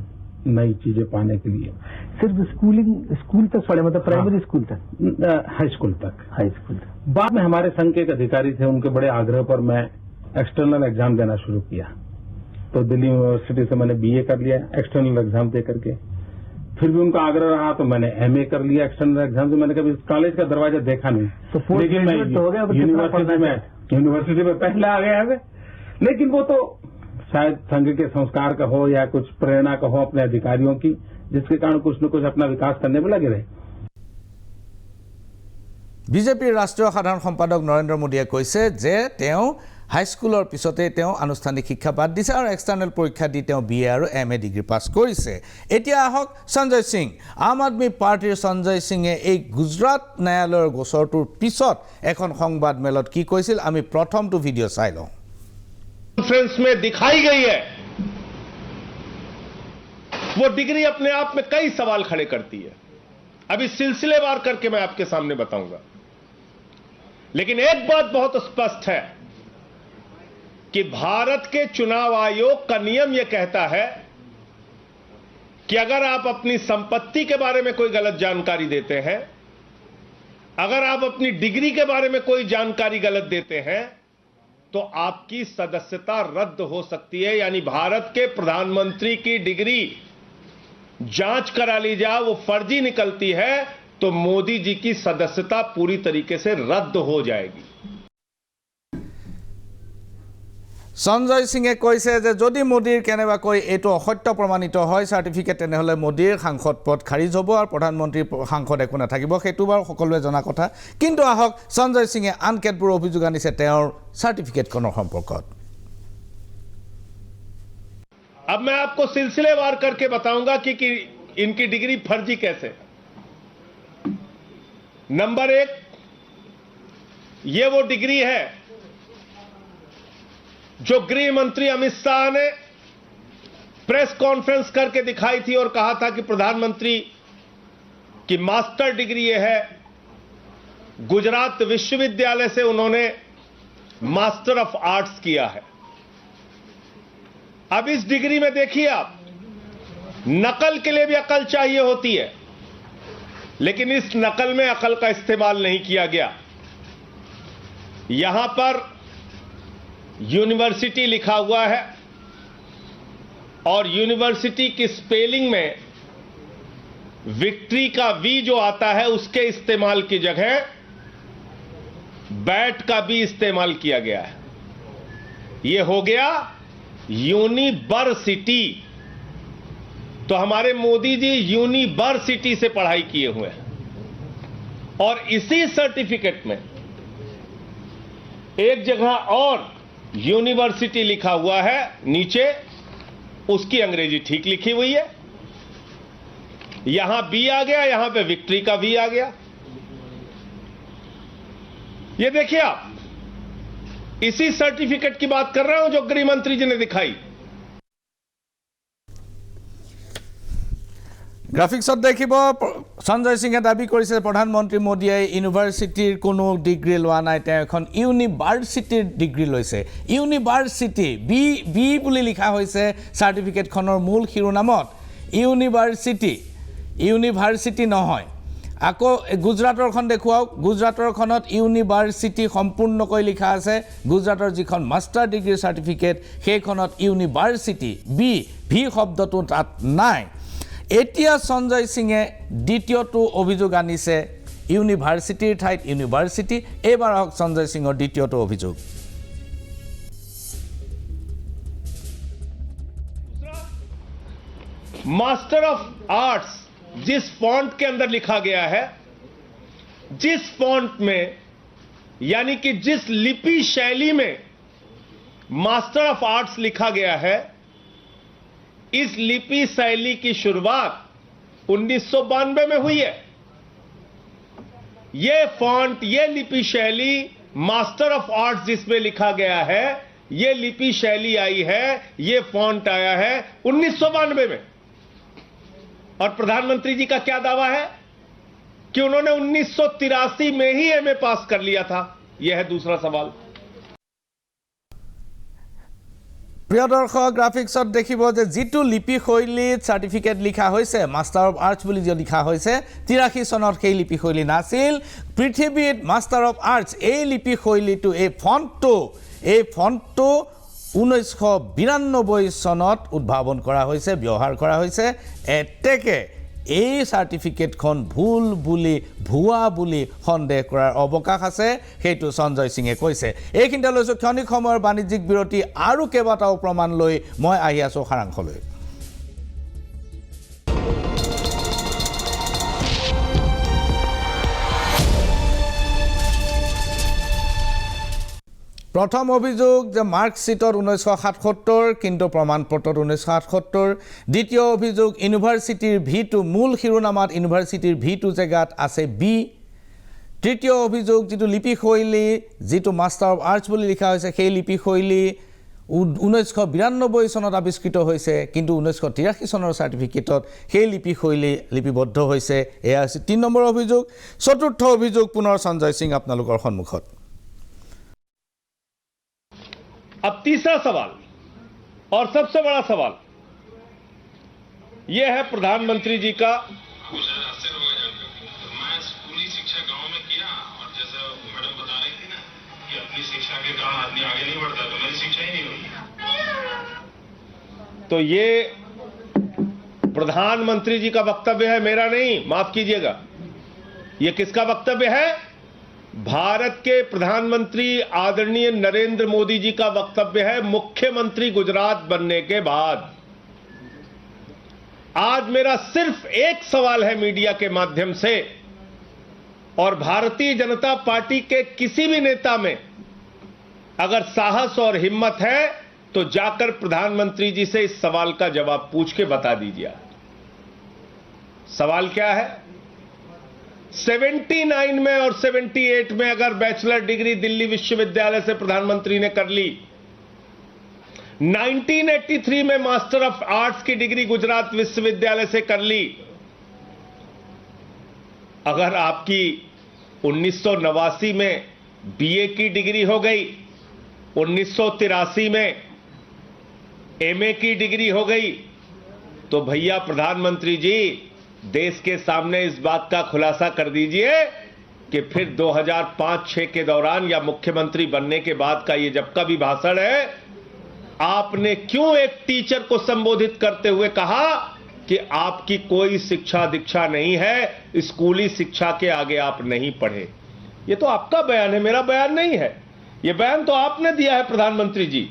नई चीजें पाने के लिए सिर्फ स्कूल तक पढ़े मतलब प्राइमरी स्कूल तक हाई स्कूल तक बाद में हमारे संघ के एक अधिकारी थे उनके बड़े आग्रह पर मैं एक्सटर्नल एग्जाम देना शुरू किया तो दिल्ली यूनिवर्सिटी से मैंने BA कर लिया एक्सटर्नल एग्जाम दे करके फिर भी उनका आग्रह रहा तो मैंने MA कर लिया एक्सटर्नल एग्जाम से मैंने कभी कॉलेज का दरवाजा देखा नहीं तो लेकिन मैं यूनिवर्सिटी में पहले आ गया है लेकिन वो तो शायद संघ के संस्कार का हो या कुछ प्रेरणा का हो अपने अधिकारियों की जिसके कारण कुछ न कुछ अपना विकास करने में लगे रहे বিজেপিৰ ৰাষ্ট্ৰীয় সাধাৰণ সম্পাদক নৰেন্দ্ৰ মোদীয়ে কৈছে যে তেওঁ হাইস্কুলৰ পিছতে তেওঁ আনুষ্ঠানিক শিক্ষা বাদ দিছে আৰু এক্সটাৰ্নেল পৰীক্ষা দি তেওঁ BA আৰু MA ডিগ্ৰী পাছ কৰিছে এতিয়া আহক সঞ্জয় সিং আম আদমি পাৰ্টিৰ সঞ্জয় সিঙে এই গুজৰাট ন্যায়ালয়ৰ গোচৰটোৰ পিছত এখন সংবাদ মেলত কি কৈছিল আমি প্ৰথমটো ভিডিঅ' চাই লওঁ कॉन्फ्रेंस में दिखाई गई है वो डिग्री अपने आप में कई सवाल खड़े करती है अभी सिलसिलेवार करके मैं आपके सामने बताऊंगा लेकिन एक बात बहुत स्पष्ट है कि भारत के चुनाव आयोग का नियम यह कहता है कि अगर आप अपनी संपत्ति के बारे में कोई गलत जानकारी देते हैं अगर आप अपनी डिग्री के बारे में कोई जानकारी गलत देते हैं तो आपकी सदस्यता रद्द हो सकती है यानी भारत के प्रधानमंत्री की डिग्री जांच करा ली जाए वो फर्जी निकलती है तो मोदी जी की सदस्यता पूरी तरीके से रद्द हो जाएगी সঞ্জয় সিঙে কৈছে যে যদি মোদীৰ কেনেবাকৈ এইটো অসত্য প্ৰমাণিত হয় সাৰ্টিফিকেট তেনেহলে মোদীৰ সাংসদ পদ খাৰিজ হ'ব আৰু প্ৰধানমন্ত্ৰীৰ সাংসদ একো নাথাকিব সেইটো বাৰু সকলোৱে জনা কথা কিন্তু আহক সঞ্জয় সিঙে আন কেতবোৰ অভিযোগ আনিছে তেওঁৰ সাৰ্টিফিকেটখনৰ সম্পৰ্কত अब मैं आपको सिलसिलेवार करके बताऊंगा कि इनकी डिग्री फर्जी कैसे नंबर 1 ये वो डिग्री है जो गृह मंत्री अमित शाह ने प्रेस कॉन्फ्रेंस करके दिखाई थी और कहा था कि प्रधानमंत्री की मास्टर डिग्री यह है गुजरात विश्वविद्यालय से उन्होंने मास्टर ऑफ आर्ट्स किया है अब इस डिग्री में देखिए आप नकल के लिए भी अकल चाहिए होती है लेकिन इस नकल में अकल का इस्तेमाल नहीं किया गया यहां पर यूनिवर्सिटी लिखा हुआ है और यूनिवर्सिटी की स्पेलिंग में विक्ट्री का वी जो आता है उसके इस्तेमाल की जगह बैट का भी इस्तेमाल किया गया है यह हो गया यूनिवर्सिटी तो हमारे मोदी जी यूनिवर्सिटी से पढ़ाई किए हुए हैं और इसी सर्टिफिकेट में एक जगह और यूनिवर्सिटी लिखा हुआ है नीचे उसकी अंग्रेजी ठीक लिखी हुई है यहां बी आ गया यहां पे विक्ट्री का वी आ गया ये देखिए आप इसी सर्टिफिकेट की बात कर रहा हूं जो गृह मंत्री जी ने दिखाई গ্ৰাফিক্সত দেখিব সঞ্জয় সিঙে দাবী কৰিছে প্ৰধানমন্ত্ৰী মোদীয়ে ইউনিভাৰ্চিটিৰ কোনো ডিগ্ৰী লোৱা নাই তেওঁ এখন ইউনিভাৰ্চিটিৰ ডিগ্ৰী লৈছে ইউনিভাৰ্চিটি বি বুলি লিখা হৈছে সাৰ্টিফিকেটখনৰ মূল শিৰোনামত ইউনিভাৰ্চিটি নহয় আকৌ গুজৰাটৰখন দেখুৱাওক গুজৰাটৰখনত ইউনিভাৰ্চিটি সম্পূৰ্ণকৈ লিখা আছে গুজৰাটৰ যিখন মাষ্টাৰ ডিগ্ৰী চাৰ্টিফিকেট সেইখনত ইউনিভাৰ্চিটি ভি শব্দটো তাত নাই এতিয়া সঞ্জয় সিঙে দ্বিতীয়টো অভিযোগ আনিছে ইউনিভাৰ্চিটিৰ ঠাইত ইউনিভাৰ্চিটি এবাৰ হওক সঞ্জয় সিঙৰ দ্বিতীয়টো অভিযোগ मास्टर ऑफ आर्ट्स जिस फॉन्ट के अंदर लिखा गया है जिस फॉन्ट में यानी कि जिस लिपि शैली में मास्टर ऑफ आर्ट्स लिखा गया है इस लिपि शैली की शुरुआत 1992 में हुई है यह फॉन्ट यह लिपि शैली मास्टर ऑफ आर्ट्स जिसमें लिखा गया है यह लिपि शैली आई है यह फॉन्ट आया है 1992 में और प्रधानमंत्री जी का क्या दावा है कि उन्होंने 1983 में ही एमए पास कर लिया था यह है दूसरा सवाल প্ৰিয় দৰ্শক গ্ৰাফিক্সত দেখিব যে যিটো লিপি শৈলীত চাৰ্টিফিকেট লিখা হৈছে মাষ্টাৰ অফ আৰ্টছ বুলি যে লিখা হৈছে 83 চনত সেই লিপি শৈলী নাছিল পৃথিৱীত মাষ্টাৰ অফ আৰ্টছ এই লিপি শৈলীটো এই ফন্টটো 1992 চনত উদ্ভাৱন কৰা হৈছে ব্যৱহাৰ কৰা হৈছে এতেকে এই চাৰ্টিফিকেটখন ভুল বুলি ভুৱা বুলি সন্দেহ কৰাৰ অৱকাশ আছে সেইটো সঞ্জয় সিঙে কৈছে এইখিনিতে লৈছো ক্ষণিক সময়ৰ বাণিজ্যিক বিৰতি আৰু কেইবাটাও প্ৰমাণ লৈ মই আহি আছো সাৰাংশলৈ প্ৰথম অভিযোগ যে মাৰ্কশিটত 1977 কিন্তু প্ৰমাণপত্ৰত 1978 দ্বিতীয় অভিযোগ ইউনিভাৰ্চিটিৰ ভিটো মূল শিৰোনামাত ইউনিভাৰ্চিটিৰ ভিটো জেগাত আছে বি তৃতীয় অভিযোগ যেটো লিপি শৈলী যেটো মাষ্টাৰ অফ আৰ্টছ বুলি লিখা হৈছে সেই লিপি শৈলী 1992 চনত আৱিষ্কৃত হৈছে কিন্তু 1983 চনৰ চাৰ্টিফিকেটত সেই লিপি শৈলী লিপিবদ্ধ হৈছে এয়া আছে 3 নম্বৰ অভিযোগ চতুৰ্থ অভিযোগ পুনৰ সঞ্জয় সিং আপোনালোকৰ সন্মুখত अब तीसरा सवाल और सबसे बड़ा सवाल यह है प्रधानमंत्री जी का मैं स्कूली शिक्षा गांव में किया और जैसे मैडम बता रही थी ना कि अपनी शिक्षा के कारण आदमी आगे नहीं बढ़ता तो मेरी शिक्षा ही नहीं हुई तो ये प्रधानमंत्री जी का वक्तव्य है मेरा नहीं माफ कीजिएगा ये किसका वक्तव्य है भारत के प्रधानमंत्री आदरणीय नरेंद्र मोदी जी का वक्तव्य है मुख्यमंत्री गुजरात बनने के बाद आज मेरा सिर्फ एक सवाल है मीडिया के माध्यम से और भारतीय जनता पार्टी के किसी भी नेता में अगर साहस और हिम्मत है तो जाकर प्रधानमंत्री जी से इस सवाल का जवाब पूछ के बता दीजिए सवाल क्या है 79 में और 78 में अगर बैचलर डिग्री दिल्ली विश्वविद्यालय से प्रधानमंत्री ने कर ली 1983 में मास्टर ऑफ आर्ट्स की डिग्री गुजरात विश्वविद्यालय से कर ली अगर आपकी 1989 में बीए की डिग्री हो गई 1983 में एमए की डिग्री हो गई तो भैया प्रधानमंत्री जी देश के सामने इस बात का खुलासा कर दीजिए कि फिर 2005-6 के दौरान या मुख्यमंत्री बनने के बाद का ये जब का भी भाषण है आपने क्यों एक टीचर को संबोधित करते हुए कहा कि आपकी कोई शिक्षा दीक्षा नहीं है स्कूली शिक्षा के आगे आप नहीं पढ़े ये तो आपका बयान है मेरा बयान नहीं है ये बयान तो आपने दिया है प्रधानमंत्री जी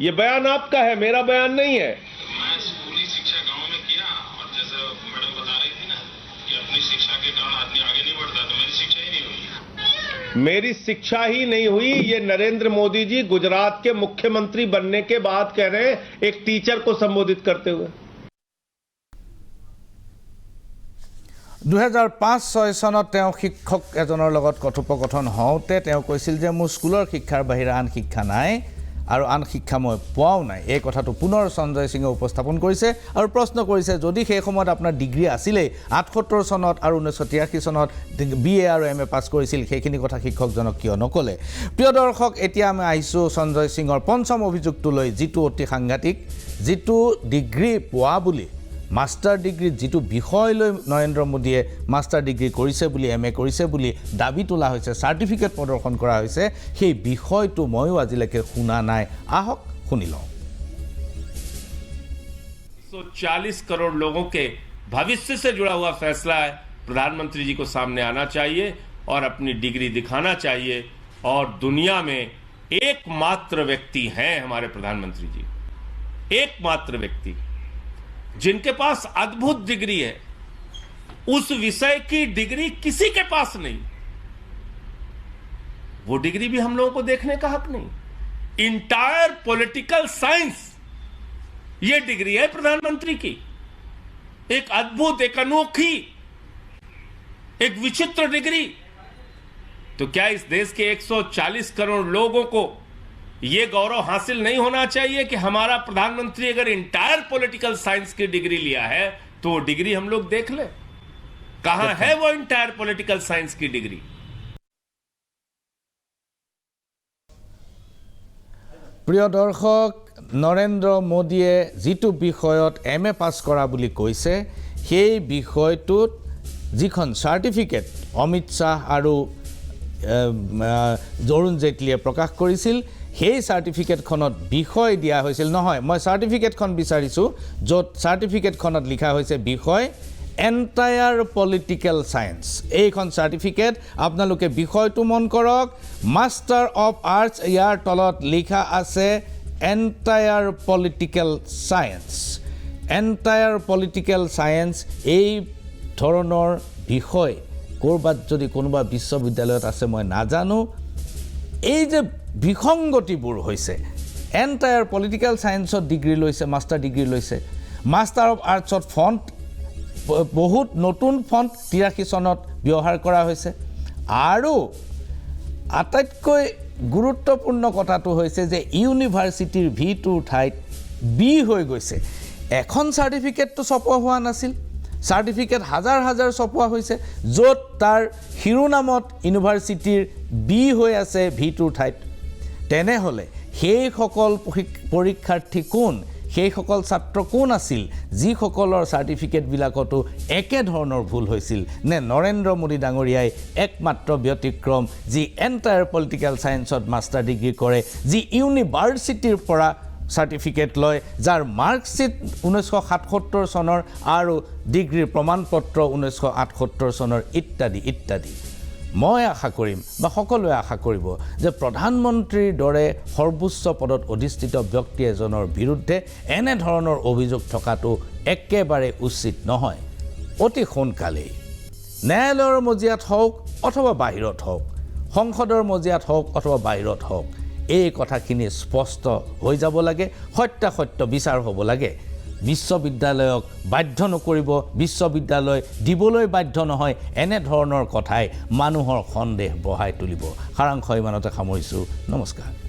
ये बयान आपका है मेरा बयान नहीं है मैं स्कूली शिक्षा गांव में किया और जैसे मैडम बता रही थी ना कि अपनी शिक्षा के कारण आदमी आगे नहीं बढ़ता तो मेरी शिक्षा ही नहीं हुई मेरी शिक्षा ही नहीं हुई ये नरेंद्र मोदी जी गुजरात के मुख्यमंत्री बनने के बाद कह रहे हैं एक टीचर को संबोधित करते हुए 2005-6 চনত তেওঁ শিক্ষক এজনৰ লগত কথোপকথন হওঁতে তেওঁ কৈছিল যে মোৰ স্কুলৰ শিক্ষাৰ বাহিৰে আন শিক্ষা নাই আৰু আন শিক্ষা মই পোৱাও নাই এই কথাটো পুনৰ সঞ্জয় সিঙে উপস্থাপন কৰিছে আৰু প্ৰশ্ন কৰিছে যদি সেই সময়ত আপোনাৰ ডিগ্ৰী আছিলে 78 চনত আৰু 1983 চনত বিএ আৰু এমএ পাছ কৰিছিল সেইখিনি কথা শিক্ষকজনক কিয় নকলে প্ৰিয় দৰ্শক এতিয়া আমি আহিছো সঞ্জয় সিঙৰ পঞ্চম অভিযোগটো লৈ যিটো অতি সাংঘাতিক যিটো ডিগ্ৰী পোৱা বুলি মাষ্টাৰ ডিগ্ৰী যিটো বিষয় লৈ নৰেন্দ্ৰ মোদীয়ে মাষ্টাৰ ডিগ্ৰী কৰিছে বুলি MA কৰিছে বুলি দাবী তোলা হৈছে চাৰ্টিফিকেট প্ৰদৰ্শন কৰা হৈছে সেই বিষয়টো ময়ো আজিলৈকে শুনা নাই আহক শুনি লওঁ 140 करोड़ लोगों के भविष्य से जुड़ा हुआ फैसला है प्रधानमंत्री जी को सामने आना चाहिए और अपनी डिग्री दिखाना चाहिए और दुनिया में एकमात्र व्यक्ति हैं हमारे प्रधानमंत्री जी एकमात्र व्यक्ति जिनके पास अद्भुत डिग्री है उस विषय की डिग्री किसी के पास नहीं वो डिग्री भी हम लोगों को देखने का हक नहीं इंटायर पॉलिटिकल साइंस ये डिग्री है प्रधानमंत्री की एक अद्भुत एक अनोखी एक विचित्र डिग्री तो क्या इस देश के 140 करोड़ लोगों को ये गौरव हासिल नहीं होना चाहिए कि हमारा प्रधानमंत्री अगर इंटायर पॉलिटिकल साइंस की डिग्री लिया है तो वो डिग्री हम लोग देख ले कहां है वो इंटायर पॉलिटिकल साइंस की डिग्री প্ৰিয় দৰ্শক নৰেন্দ্ৰ মোদীয়ে যিটো বিষয়ত MA পাছ কৰা বুলি কৈছে সেই বিষয়টোত যিখন চাৰ্টিফিকেট অমিত শাহ আৰু অৰুণ জেটলীয়ে প্ৰকাশ কৰিছিল সেই চাৰ্টিফিকেটখনত বিষয় দিয়া হৈছিল নহয় মই চাৰ্টিফিকেটখন বিচাৰিছোঁ য'ত চাৰ্টিফিকেটখনত লিখা হৈছে বিষয় এণ্টায়াৰ পলিটিকেল সায়েন্স এইখন চাৰ্টিফিকেট আপোনালোকে বিষয়টো মন কৰক মাষ্টাৰ অফ আৰ্টছ ইয়াৰ তলত লিখা আছে এণ্টায়াৰ পলিটিকেল সায়েন্স এই ধৰণৰ বিষয় ক'ৰবাত যদি কোনোবা বিশ্ববিদ্যালয়ত আছে মই নাজানো এই যে বিসংগতিবোৰ হৈছে এণ্টায়াৰ পলিটিকেল সায়েন্সত ডিগ্ৰী লৈছে মাষ্টাৰ ডিগ্ৰী লৈছে মাষ্টাৰ অফ আৰ্টছত ফণ্ট বহুত নতুন ফণ্ট 83 চনত ব্যৱহাৰ কৰা হৈছে আৰু আটাইতকৈ গুৰুত্বপূৰ্ণ কথাটো হৈছে যে ইউনিভাৰ্চিটিৰ V2 ঠাইত বি হৈ গৈছে এখন চাৰ্টিফিকেটটো ছপোৱা হোৱা নাছিল চাৰ্টিফিকেট হাজাৰ হাজাৰ ছপোৱা হৈছে য'ত তাৰ শিৰোনামত ইউনিভাৰ্চিটিৰ বি হৈ আছে V2 ঠাইত তেনেহ'লে সেইসকল পৰীক্ষাৰ্থী কোন সেইসকল ছাত্ৰ কোন আছিল যিসকলৰ চাৰ্টিফিকেটবিলাকতো একে ধৰণৰ ভুল হৈছিল নে নৰেন্দ্ৰ মোদী ডাঙৰীয়াই একমাত্ৰ ব্যতিক্ৰম যি এণ্টায়াৰ পলিটিকেল সায়েন্সত মাষ্টাৰ ডিগ্ৰী কৰে যি ইউনিভাৰ্চিটিৰ পৰা চাৰ্টিফিকেট লয় যাৰ মাৰ্কশ্বিট 1977 চনৰ আৰু ডিগ্ৰীৰ প্ৰমাণপত্ৰ 1978 চনৰ ইত্যাদি ইত্যাদি মই আশা কৰিম বা সকলোৱে আশা কৰিব যে প্ৰধানমন্ত্ৰীৰ দৰে সৰ্বোচ্চ পদত অধিষ্ঠিত ব্যক্তি এজনৰ বিৰুদ্ধে এনে ধৰণৰ অভিযোগ থকাটো একেবাৰে উচিত নহয় অতি সোনকালেই ন্যায়ালয়ৰ মজিয়াত হওক অথবা বাহিৰত হওক সংসদৰ মজিয়াত হওক অথবা বাহিৰত হওক এই কথাখিনি স্পষ্ট হৈ যাব লাগে সত্য বিচাৰ হ'ব লাগে বিশ্ববিদ্যালয়ক বাধ্য নকৰিব বিশ্ববিদ্যালয় দিবলৈ বাধ্য নহয় এনে ধৰণৰ কথাই মানুহৰ সন্দেহ বঢ়াই তুলিব সাৰাংশ ইমানতে সামৰিছোঁ নমস্কাৰ